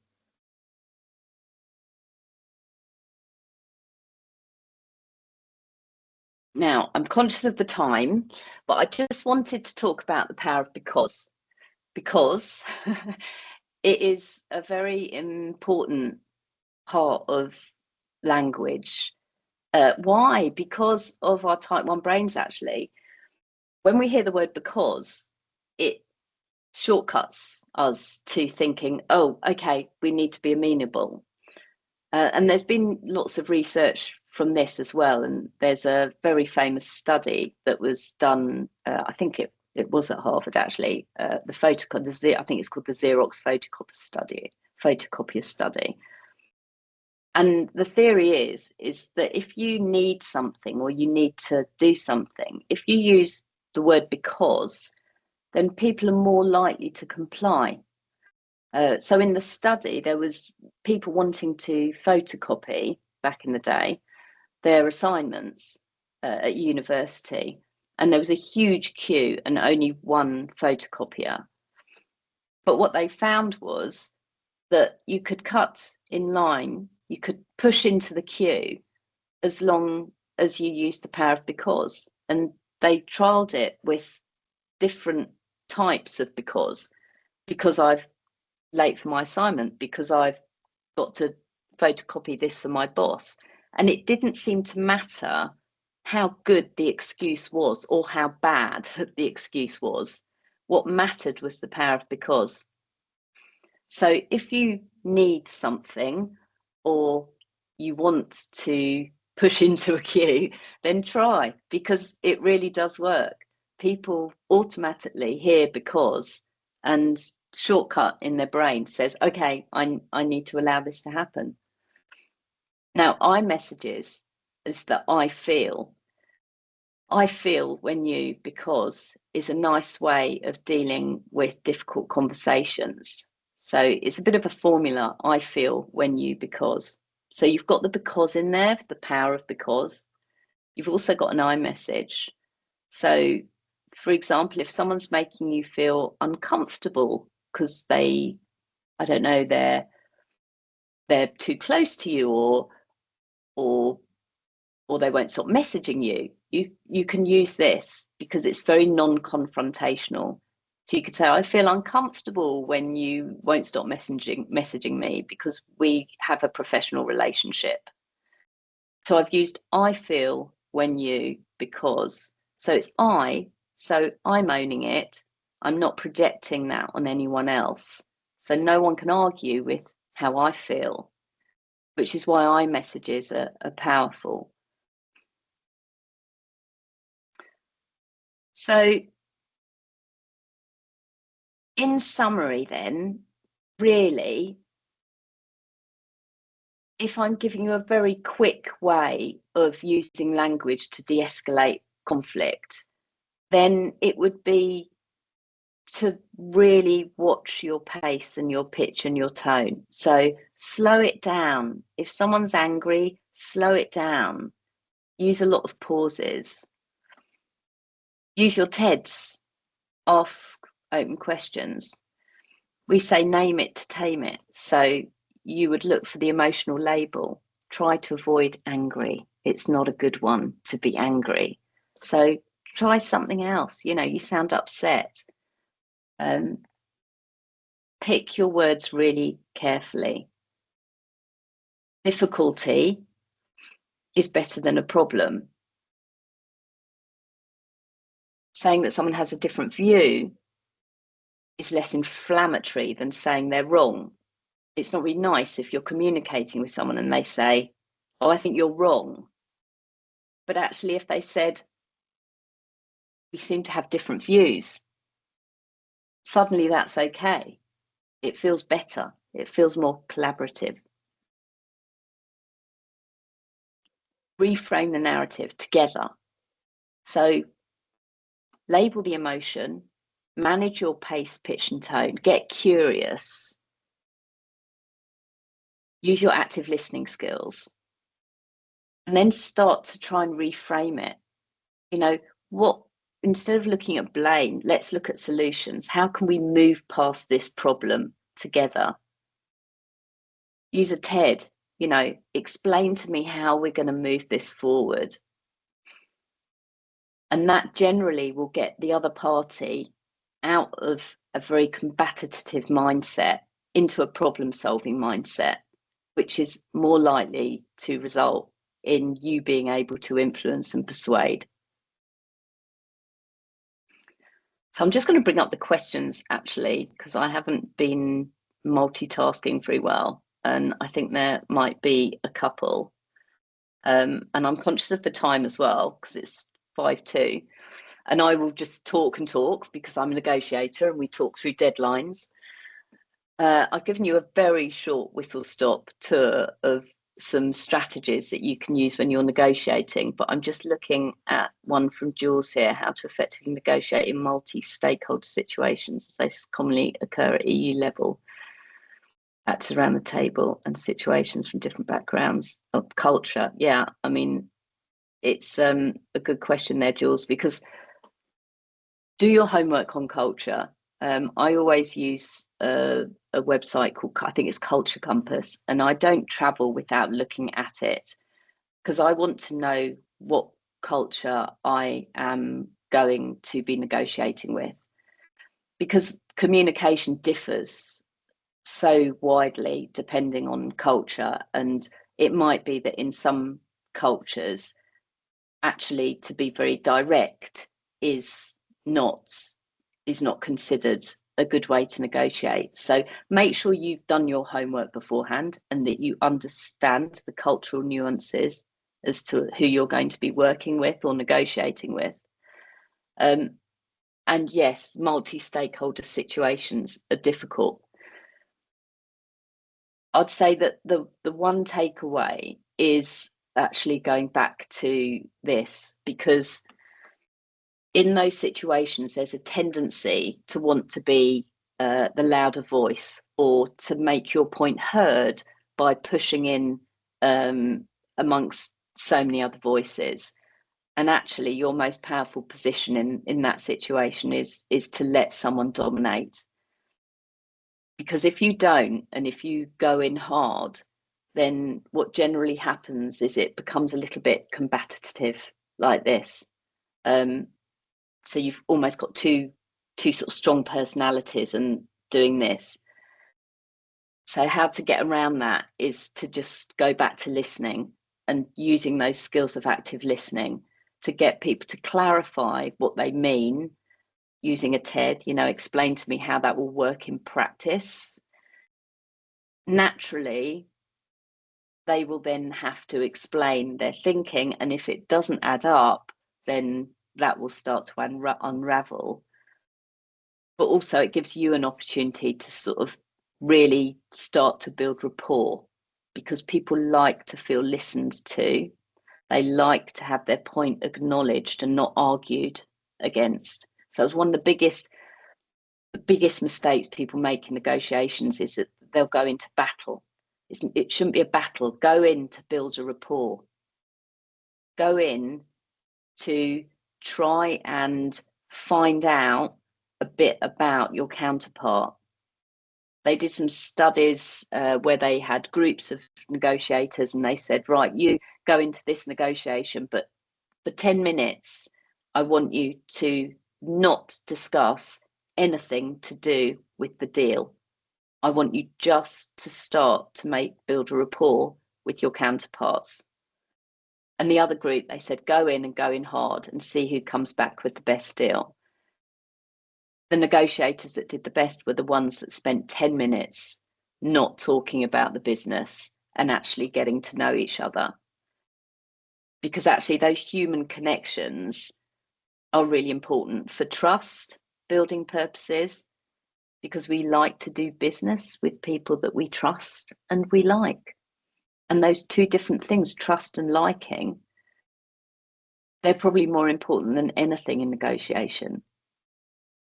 Now, I'm conscious of the time, but I just wanted to talk about the power of because it is a very important part of language. Why? Because of our type 1 brains, actually. When we hear the word because, it shortcuts us to thinking, oh, okay, we need to be amenable. And there's been lots of research from this as well. And there's a very famous study that was done, I think it was at Harvard actually, I think it's called the Xerox photocopier study. And the theory is that if you need something or you need to do something, if you use the word because, then people are more likely to comply. So in the study, there was people wanting to photocopy back in the day their assignments at university, and there was a huge queue and only one photocopier. But what they found was that you could cut in line, you could push into the queue as long as you used the power of because. And they trialed it with different types of because I've late for my assignment, because I've got to photocopy this for my boss. And it didn't seem to matter how good the excuse was or how bad the excuse was. What mattered was the power of because. So if you need something or you want to push into a queue, then try, because it really does work. People automatically hear because and shortcut in their brain says, okay, I need to allow this to happen. Now, iMessages is that I feel when you because is a nice way of dealing with difficult conversations. So it's a bit of a formula, I feel when you because. So you've got the because in there, the power of because. You've also got an iMessage. So, for example, if someone's making you feel uncomfortable because they, I don't know, they're too close to you or they won't stop messaging you, you can use this because it's very non-confrontational. So you could say, I feel uncomfortable when you won't stop messaging me because we have a professional relationship. So I've used I feel when you because. So it's I, so I'm owning it. I'm not projecting that on anyone else. So no one can argue with how I feel, which is why iMessages are powerful. So in summary then, really, if I'm giving you a very quick way of using language to de-escalate conflict, then it would be to really watch your pace and your pitch and your tone. So slow it down. If someone's angry, slow it down. Use a lot of pauses. Use your TEDs. Ask open questions. We say name it to tame it. So you would look for the emotional label. Try to avoid angry. It's not a good one to be angry. So try something else. You know, you sound upset. Pick your words really carefully. Difficulty is better than a problem. Saying that someone has a different view is less inflammatory than saying they're wrong. It's not really nice if you're communicating with someone and they say, oh, I think you're wrong. But actually, if they said, we seem to have different views, suddenly that's okay. It feels better. It feels more collaborative. Reframe the narrative together. So label the emotion, manage your pace, pitch, and tone, get curious, use your active listening skills, and then start to try and reframe it. You know, instead of looking at blame, let's look at solutions. How can we move past this problem together? Use a TED, you know, explain to me how we're going to move this forward. And that generally will get the other party out of a very combative mindset into a problem-solving mindset, which is more likely to result in you being able to influence and persuade. So I'm just going to bring up the questions, actually, because I haven't been multitasking very well, and I think there might be a couple. And I'm conscious of the time as well, because it's 5:02, and I will just talk and talk because I'm a negotiator and we talk through deadlines. I've given you a very short whistle-stop tour of some strategies that you can use when you're negotiating, but I'm just looking at one from Jules here, how to effectively negotiate in multi-stakeholder situations as they commonly occur at EU level, actors around the table and situations from different backgrounds of culture. Yeah, I mean, it's a good question there, Jules, because do your homework on culture. I always use a website called, I think it's Culture Compass, and I don't travel without looking at it because I want to know what culture I am going to be negotiating with, because communication differs so widely depending on culture, and it might be that in some cultures actually to be very direct is not considered a good way to negotiate. So make sure you've done your homework beforehand and that you understand the cultural nuances as to who you're going to be working with or negotiating with. And yes, multi-stakeholder situations are difficult. I'd say that the one takeaway is actually going back to this, because in those situations, there's a tendency to want to be the louder voice or to make your point heard by pushing in amongst so many other voices. And actually, your most powerful position in that situation is to let someone dominate. Because if you don't, and if you go in hard, then what generally happens is it becomes a little bit combative like this. So you've almost got two sort of strong personalities and doing this. So how to get around that is to just go back to listening and using those skills of active listening to get people to clarify what they mean using a TED, explain to me how that will work in practice. Naturally, they will then have to explain their thinking, and if it doesn't add up, then that will start to unravel. But also it gives you an opportunity to sort of really start to build rapport, because people like to feel listened to. They like to have their point acknowledged and not argued against. So it's one of the biggest mistakes people make in negotiations is that they'll go into battle. It shouldn't be a battle. Go in to build a rapport. Go in to try and find out a bit about your counterpart. They did some studies where they had groups of negotiators and they said, right, you go into this negotiation, but for 10 minutes, I want you to not discuss anything to do with the deal. I want you just to start to build a rapport with your counterparts. And the other group, they said, go in and go in hard and see who comes back with the best deal. The negotiators that did the best were the ones that spent 10 minutes not talking about the business and actually getting to know each other. Because actually those human connections are really important for trust building purposes, because we like to do business with people that we trust and we like. And those two different things, trust and liking, they're probably more important than anything in negotiation.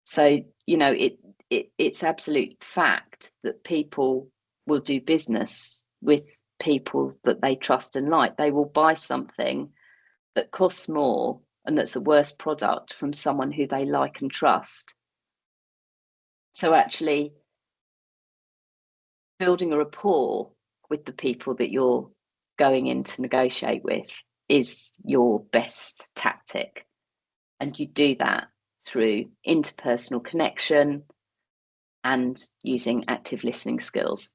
So, it's absolute fact that people will do business with people that they trust and like. They will buy something that costs more and that's a worse product from someone who they like and trust. So actually, building a rapport with the people that you're going in to negotiate with is your best tactic. And you do that through interpersonal connection and using active listening skills.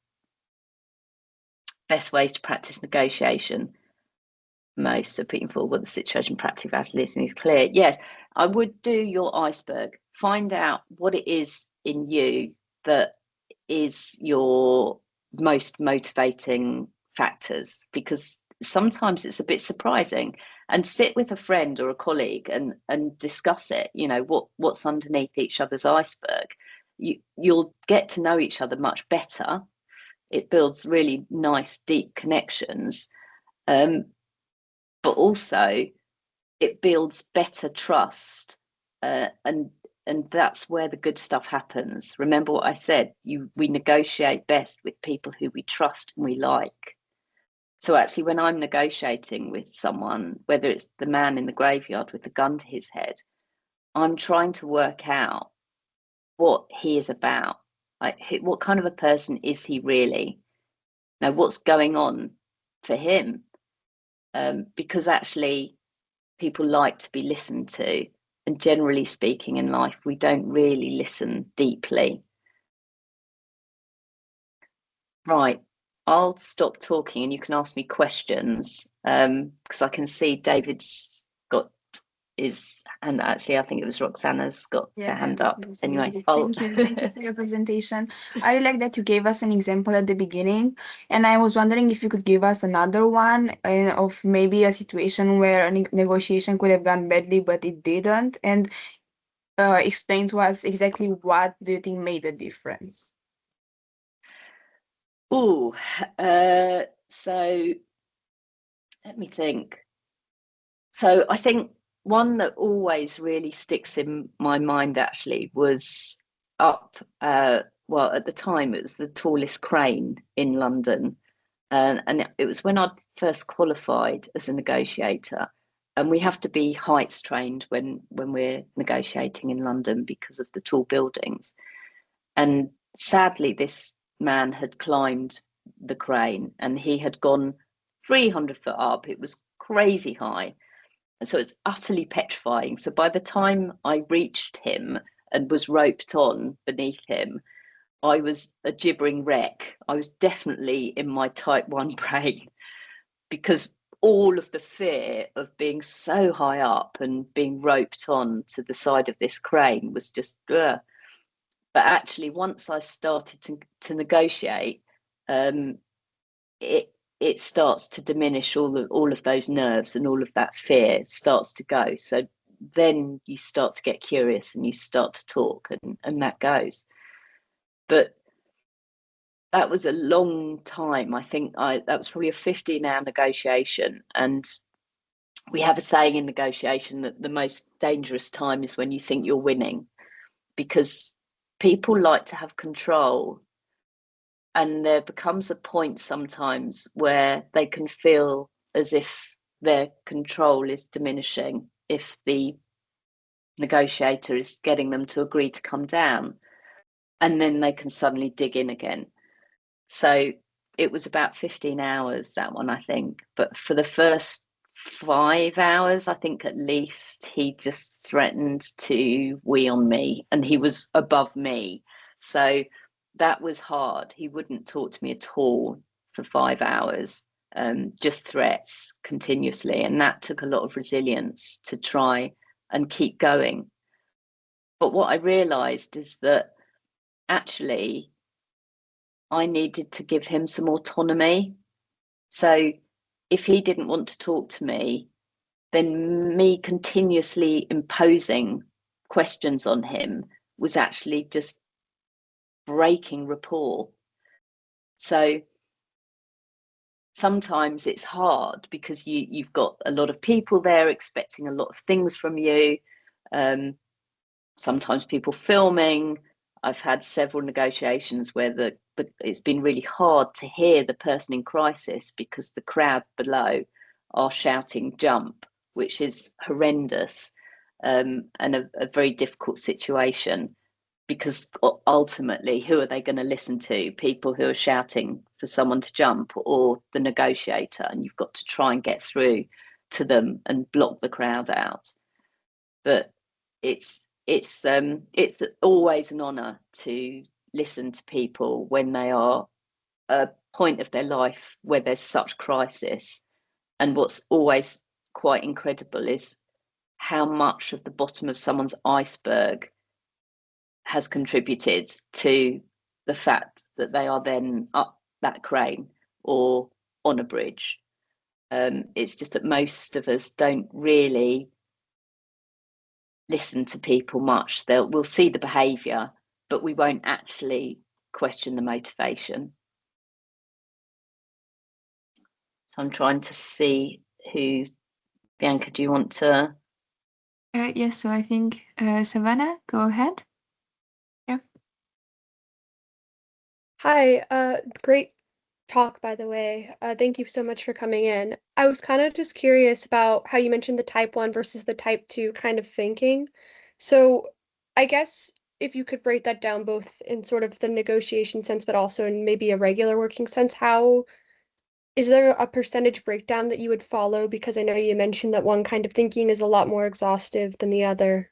Best ways to practice negotiation. Most are putting forward the situation practice active listening is clear. Yes, I would do your iceberg find out what it is in you that is your most motivating factors, because sometimes it's a bit surprising. And sit with a friend or a colleague and discuss it. You know, what's underneath each other's iceberg. You'll get to know each other much better. It builds really nice, deep connections, but also it builds better trust, and that's where the good stuff happens. Remember what I said, we negotiate best with people who we trust and we like. So actually, when I'm negotiating with someone, whether it's the man in the graveyard with the gun to his head, I'm trying to work out what he is about. Like, what kind of a person is he really? Now, what's going on for him? Because actually, people like to be listened to. And generally speaking in life, we don't really listen deeply. Right. I'll stop talking and you can ask me questions, because I can see David's got and actually I think it was Roxana's got their hand up. Anyway, Thank you for your presentation. I really like that you gave us an example at the beginning, and I was wondering if you could give us another one of maybe a situation where a negotiation could have gone badly but it didn't, and explain to us exactly what do you think made a difference. Oh, so let me think. So I think one that always really sticks in my mind actually was up, well, at the time it was the tallest crane in London. And it was when I first qualified as a negotiator. And we have to be heights trained when we're negotiating in London because of the tall buildings. And sadly, this man had climbed the crane and he had gone 300 foot up. It was crazy high. And so it's utterly petrifying. So by the time I reached him and was roped on beneath him, I was a gibbering wreck. I was definitely in my type 1 brain, because all of the fear of being so high up and being roped on to the side of this crane was just, ugh. But actually, once I started to negotiate, it starts to diminish all of those nerves, and all of that fear starts to go. So then you start to get curious and you start to talk, and that goes. But that was a long time. I think that was probably a 15-hour negotiation. And we have a saying in negotiation that the most dangerous time is when you think you're winning, because people like to have control. And there becomes a point sometimes where they can feel as if their control is diminishing if the negotiator is getting them to agree to come down. And then they can suddenly dig in again. So it was about 15 hours, that one, I think. But for the first 5 hours, I think at least, he just threatened to wee on me, and he was above me. So that was hard. He wouldn't talk to me at all for 5 hours, just threats continuously. And that took a lot of resilience to try and keep going. But what I realized is that actually I needed to give him some autonomy. So if he didn't want to talk to me, then me continuously imposing questions on him was actually just breaking rapport. So sometimes it's hard because you've got a lot of people there expecting a lot of things from you. Sometimes people filming. I've had several negotiations where it's been really hard to hear the person in crisis because the crowd below are shouting jump, which is horrendous, and a very difficult situation, because ultimately, who are they going to listen to? People who are shouting for someone to jump, or the negotiator? And you've got to try and get through to them and block the crowd out. But it's always an honor to listen to people when they are at a point of their life where there's such crisis. And what's always quite incredible is how much of the bottom of someone's iceberg has contributed to the fact that they are then up that crane or on a bridge. It's just that most of us don't really listen to people much. We'll see the behaviour, but we won't actually question the motivation. So I'm trying to see who's... Bianca, do you want to? Yes, so I think Savannah, go ahead. Yeah. Hi, great talk, by the way. Thank you so much for coming in. I was kind of just curious about how you mentioned the type 1 versus the type 2 kind of thinking. So I guess if you could break that down both in sort of the negotiation sense, but also in maybe a regular working sense, how is there a percentage breakdown that you would follow? Because I know you mentioned that one kind of thinking is a lot more exhaustive than the other.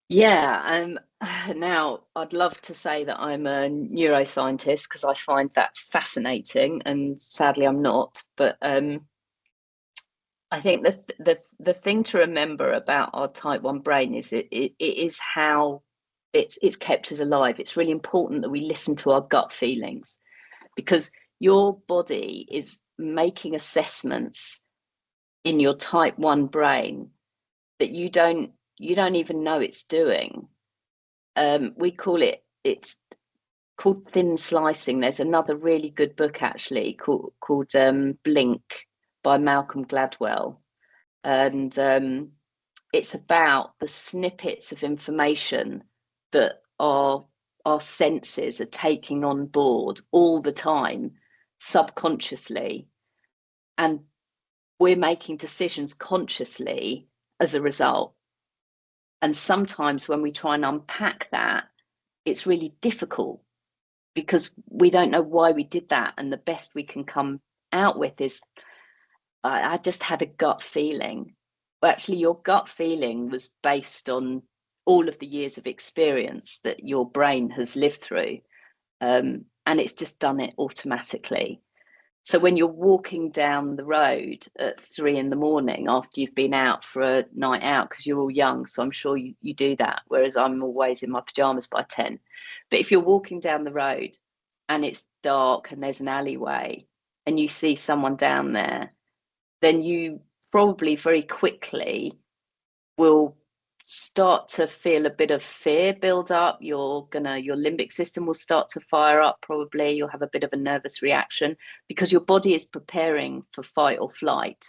Yeah, now I'd love to say that I'm a neuroscientist because I find that fascinating, and sadly I'm not. But I think the thing to remember about our type 1 brain is it is how it's kept us alive. It's really important that we listen to our gut feelings, because your body is making assessments in your type 1 brain that you don't even know it's doing. We call it's called thin slicing. There's another really good book actually called Blink by Malcolm Gladwell, and it's about the snippets of information that our senses are taking on board all the time, subconsciously, and we're making decisions consciously as a result. And sometimes when we try and unpack that, it's really difficult because we don't know why we did that. And the best we can come out with is, I just had a gut feeling. Well, actually, your gut feeling was based on all of the years of experience that your brain has lived through. And it's just done it automatically. So when you're walking down the road at 3 a.m. after you've been out for a night out, because you're all young, so I'm sure you do that, whereas I'm always in my pajamas by 10. But if you're walking down the road and it's dark and there's an alleyway and you see someone down there, then you probably very quickly will start to feel a bit of fear build up. Your limbic system will start to fire up. Probably you'll have a bit of a nervous reaction because your body is preparing for fight or flight.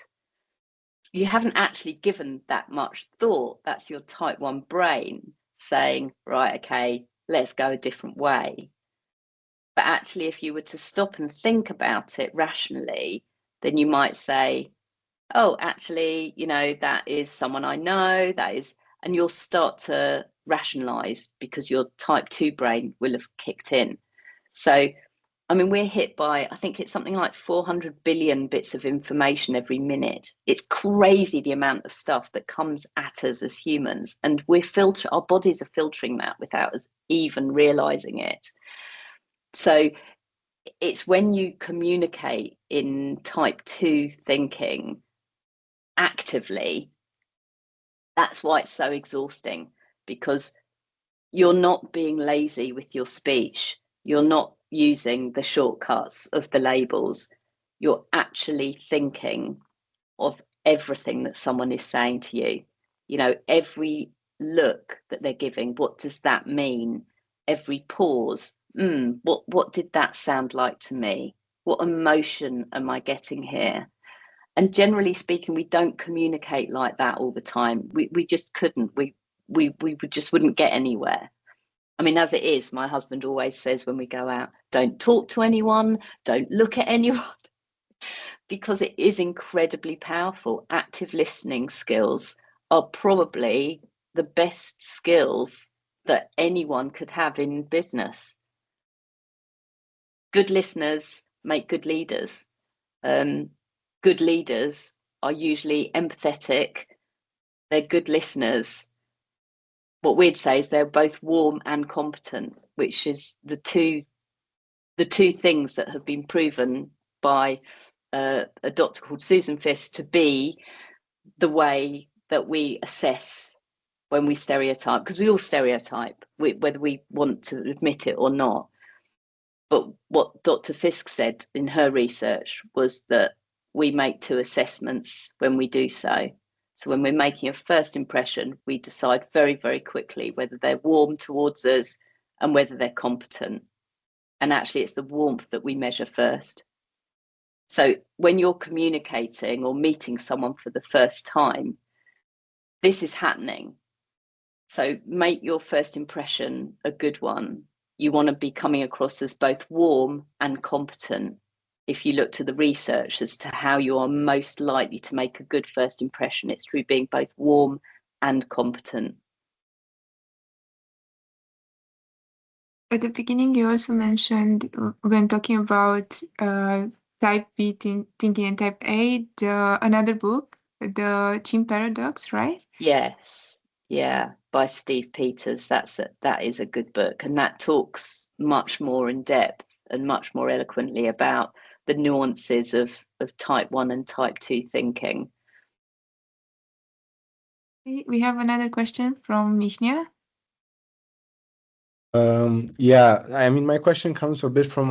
You haven't actually given that much thought. That's your type 1 brain saying, right, okay, let's go a different way. But actually, if you were to stop and think about it rationally, then you might say, oh, actually, that is someone I know, that is, and you'll start to rationalize because your type 2 brain will have kicked in. So, I mean, we're hit by, I think it's something like 400 billion bits of information every minute. It's crazy the amount of stuff that comes at us as humans, and our bodies are filtering that without us even realizing it. So it's when you communicate in type 2 thinking actively, that's why it's so exhausting, because you're not being lazy with your speech. You're not using the shortcuts of the labels. You're actually thinking of everything that someone is saying to you. Every look that they're giving, what does that mean? Every pause, what did that sound like to me? What emotion am I getting here? And generally speaking, we don't communicate like that all the time. We just couldn't. We just wouldn't get anywhere. I mean, as it is, my husband always says when we go out, don't talk to anyone, don't look at anyone, because it is incredibly powerful. Active listening skills are probably the best skills that anyone could have in business. Good listeners make good leaders. Good leaders are usually empathetic. They're good listeners. What we'd say is they're both warm and competent, which is the two things that have been proven by a doctor called Susan Fisk to be the way that we assess when we stereotype, because we all stereotype, whether we want to admit it or not. But what Dr. Fisk said in her research was that we make 2 assessments when we do so. So when we're making a first impression, we decide very, very quickly whether they're warm towards us and whether they're competent. And actually, it's the warmth that we measure first. So when you're communicating or meeting someone for the first time, this is happening. So make your first impression a good one. You want to be coming across as both warm and competent. If you look to the research as to how you are most likely to make a good first impression, it's through being both warm and competent. At the beginning, you also mentioned when talking about type B thinking and type A, another book, The Chin Paradox, right? Yes, yeah, by Steve Peters. That is a good book, and that talks much more in depth and much more eloquently about the nuances of type 1 and type 2 thinking. We have another question from Michnia. Yeah, I mean, my question comes a bit from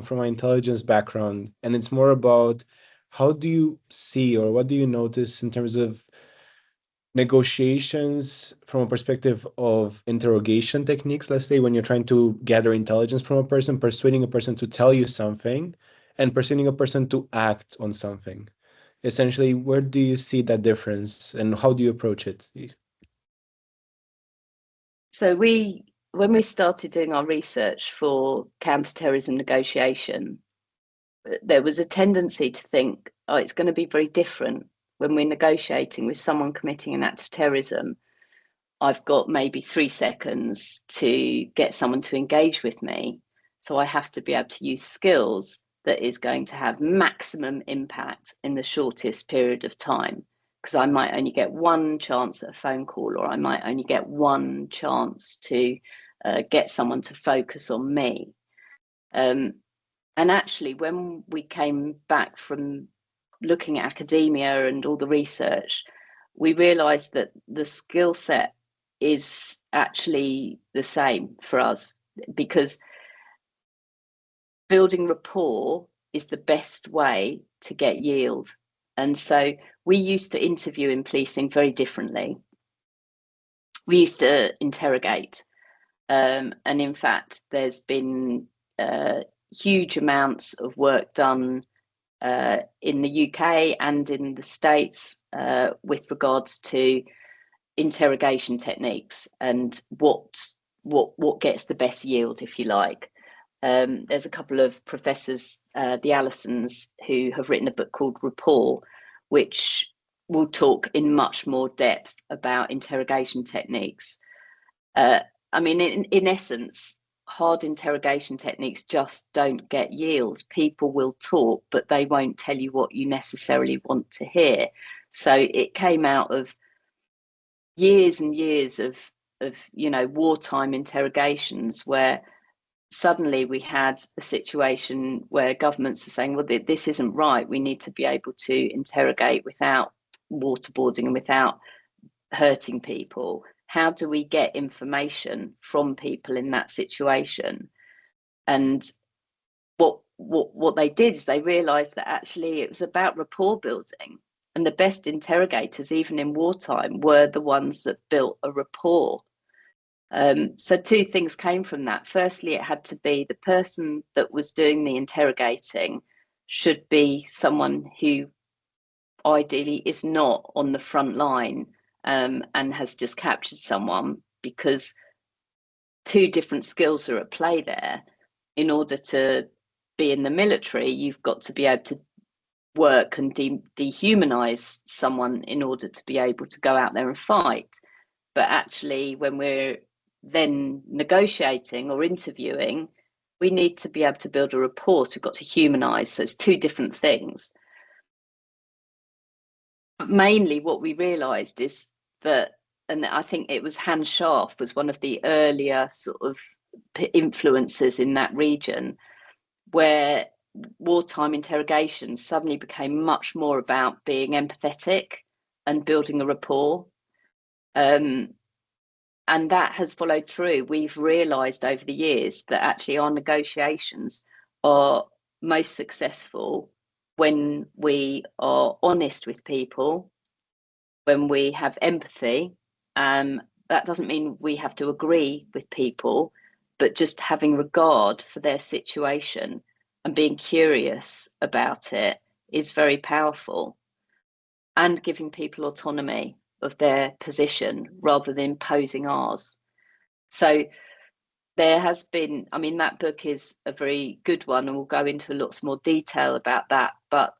from my intelligence background, and it's more about how do you see or what do you notice in terms of negotiations from a perspective of interrogation techniques, let's say when you're trying to gather intelligence from a person, persuading a person to tell you something and persuading a person to act on something. Essentially, where do you see that difference and how do you approach it? So when we started doing our research for counter-terrorism negotiation, there was a tendency to think, oh, it's going to be very different when we're negotiating with someone committing an act of terrorism. I've got maybe 3 seconds to get someone to engage with me. So I have to be able to use skills that is going to have maximum impact in the shortest period of time, because I might only get 1 chance at a phone call, or I might only get 1 chance to get someone to focus on me. And actually, when we came back from looking at academia and all the research, we realized that the skill set is actually the same for us, because building rapport is the best way to get yield. And so we used to interview in policing very differently. We used to interrogate. And in fact, there's been huge amounts of work done in the UK and in the States with regards to interrogation techniques and what gets the best yield, if you like. There's a couple of professors, the Allisons, who have written a book called Rapport, which will talk in much more depth about interrogation techniques. I mean, in essence, hard interrogation techniques just don't get yield. People will talk, but they won't tell you what you necessarily want to hear. So it came out of years and years of wartime interrogations where suddenly we had a situation where governments were saying, well, this isn't right. We need to be able to interrogate without waterboarding and without hurting people. How do we get information from people in that situation? And what they did is they realized that actually it was about rapport building, and the best interrogators, even in wartime, were the ones that built a rapport. So 2 things came from that. Firstly, it had to be the person that was doing the interrogating should be someone who ideally is not on the front line and has just captured someone, because 2 different skills are at play there. In order to be in the military, you've got to be able to work and dehumanize someone in order to be able to go out there and fight. But actually, when we're then negotiating or interviewing, we need to be able to build a rapport. So we've got to humanize. So it's 2 different things. But mainly what we realized is that, and I think it was Hans Scharf was one of the earlier sort of influences in that region, where wartime interrogations suddenly became much more about being empathetic and building a rapport. and that has followed through. We've realised over the years that actually our negotiations are most successful when we are honest with people, when we have empathy. That doesn't mean we have to agree with people, but just having regard for their situation and being curious about it is very powerful, and giving people autonomy of their position rather than imposing ours. So there has been, I mean, that book is a very good one, and we'll go into lots more detail about that, but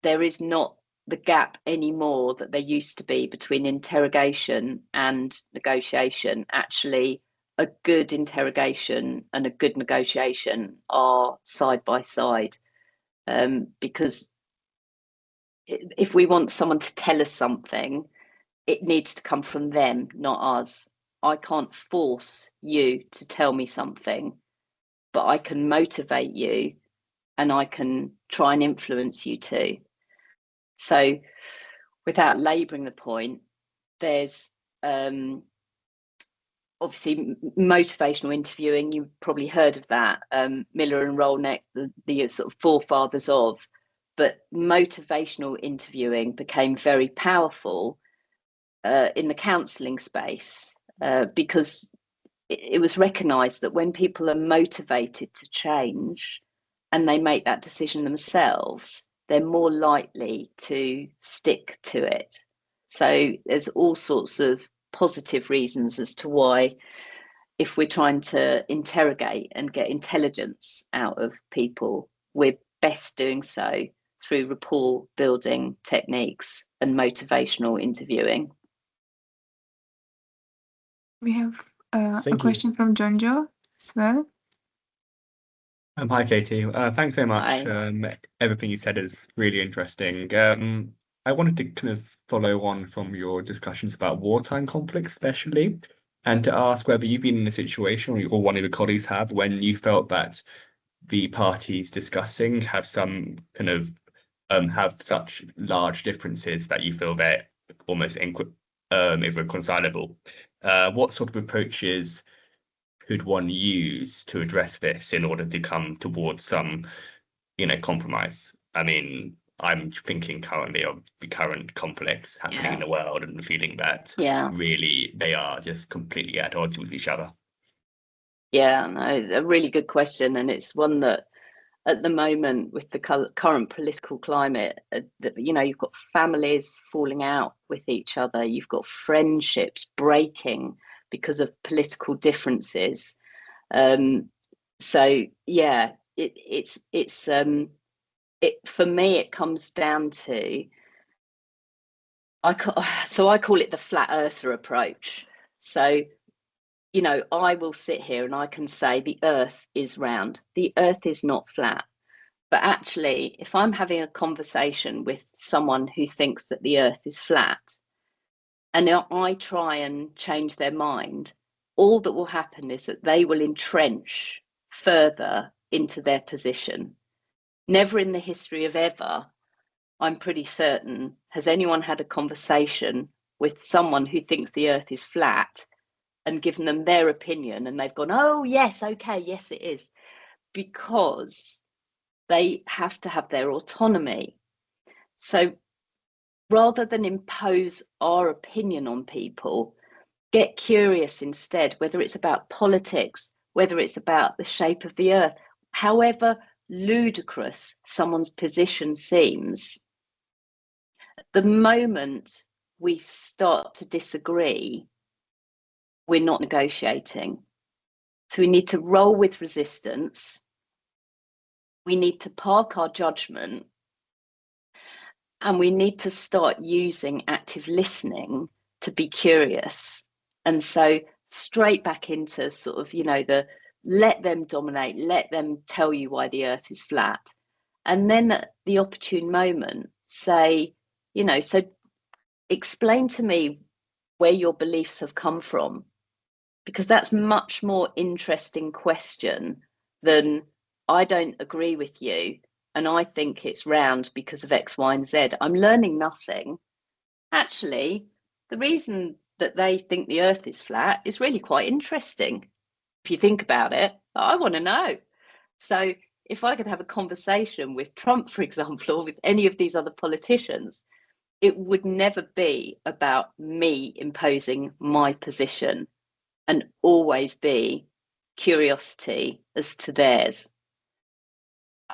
there is not the gap anymore that there used to be between interrogation and negotiation. Actually, a good interrogation and a good negotiation are side by side, because if we want someone to tell us something, it needs to come from them, not us. I can't force you to tell me something, but I can motivate you and I can try and influence you too. So without labouring the point, there's obviously motivational interviewing. You've probably heard of that, Miller and Rolnick, the sort of forefathers of, but motivational interviewing became very powerful in the counselling space, because it was recognised that when people are motivated to change and they make that decision themselves, they're more likely to stick to it. So there's all sorts of positive reasons as to why, if we're trying to interrogate and get intelligence out of people, we're best doing so through rapport building techniques and motivational interviewing. We have a Thank you. question from John Joe as well. Hi, Katey. Thanks so much. Hi. Everything you said is really interesting. I wanted to kind of follow on from your discussions about wartime conflicts, especially, and to ask whether you've been in a situation, or one of your colleagues have, when you felt that the parties discussing have some kind of have such large differences that you feel they're almost irreconcilable. What sort of approaches could one use to address this in order to come towards some, compromise? I mean, I'm thinking currently of the current conflicts happening in the world, and the feeling that really they are just completely at odds with each other. Yeah, no, a really good question, and it's one that at the moment, with the current political climate, you've got families falling out with each other, you've got friendships breaking because of political differences. So yeah, it's for me, it comes down to, I call it the flat earther approach. So, I will sit here and I can say the earth is round. The earth is not flat. But actually, if I'm having a conversation with someone who thinks that the earth is flat, and I try and change their mind, all that will happen is that they will entrench further into their position. Never in the history of ever, I'm pretty certain, has anyone had a conversation with someone who thinks the earth is flat and given them their opinion and they've gone, oh yes, okay, yes it is, because they have to have their autonomy. So rather than impose our opinion on people, get curious instead, whether it's about politics, whether it's about the shape of the earth, however ludicrous someone's position seems. The moment we start to disagree, we're not negotiating. So we need to roll with resistance. We need to park our judgment, and we need to start using active listening to be curious. And so straight back into sort of, the let them dominate, let them tell you why the earth is flat. And then at the opportune moment, say, so explain to me where your beliefs have come from, because that's much more interesting question than I don't agree with you and I think it's round because of X, Y, and Z. I'm learning nothing. Actually, the reason that they think the earth is flat is really quite interesting. If you think about it, I want to know. So if I could have a conversation with Trump, for example, or with any of these other politicians, it would never be about me imposing my position, and always be curiosity as to theirs.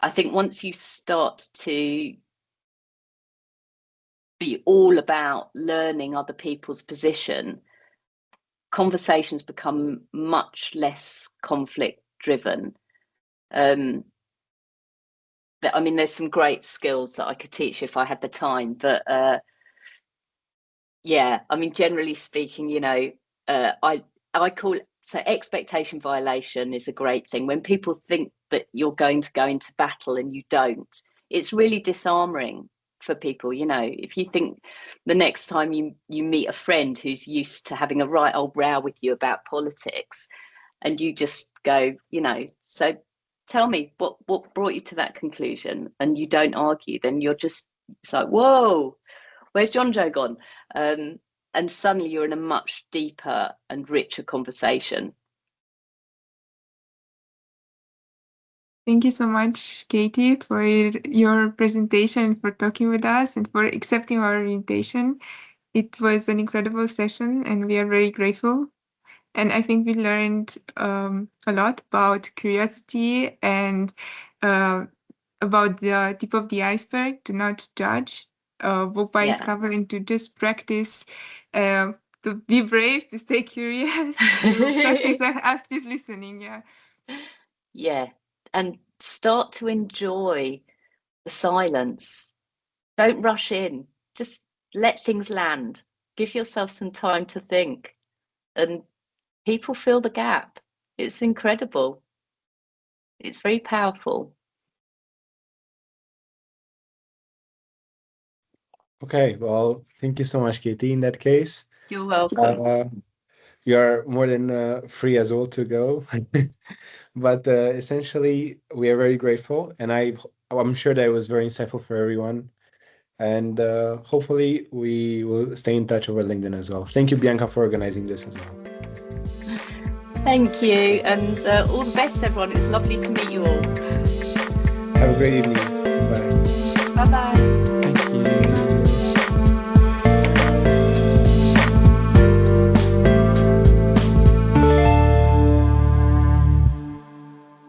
I think once you start to be all about learning other people's position, conversations become much less conflict driven. I mean, there's some great skills that I could teach if I had the time, but yeah, I mean, generally speaking, you know, I call it, so expectation violation is a great thing. When people think that you're going to go into battle and you don't, it's really disarming for people. You know, if you think the next time you meet a friend who's used to having a right old row with you about politics, and you just go, you know, so tell me what brought you to that conclusion, and you don't argue, then you're just, it's like, whoa, where's John Joe gone? And suddenly you're in a much deeper and richer conversation. Thank you so much, Katey, for your presentation, for talking with us, and for accepting our invitation. It was an incredible session, and we are very grateful. And I think we learned a lot about curiosity and about the tip of the iceberg, to not judge, book by its cover, and to just practice, to be brave, to stay curious, to practice active listening. Yeah, and start to enjoy the silence. Don't rush in. Just let things land. Give yourself some time to think, and people fill the gap. It's incredible. It's very powerful. Okay, well, thank you so much, Katey, in that case. You're welcome. You're more than free as well to go. But essentially, we are very grateful, and I'm sure that it was very insightful for everyone. And hopefully, we will stay in touch over LinkedIn as well. Thank you, Bianca, for organizing this as well. Thank you, and all the best, everyone. It's lovely to meet you all. Have a great evening. Bye. Bye-bye.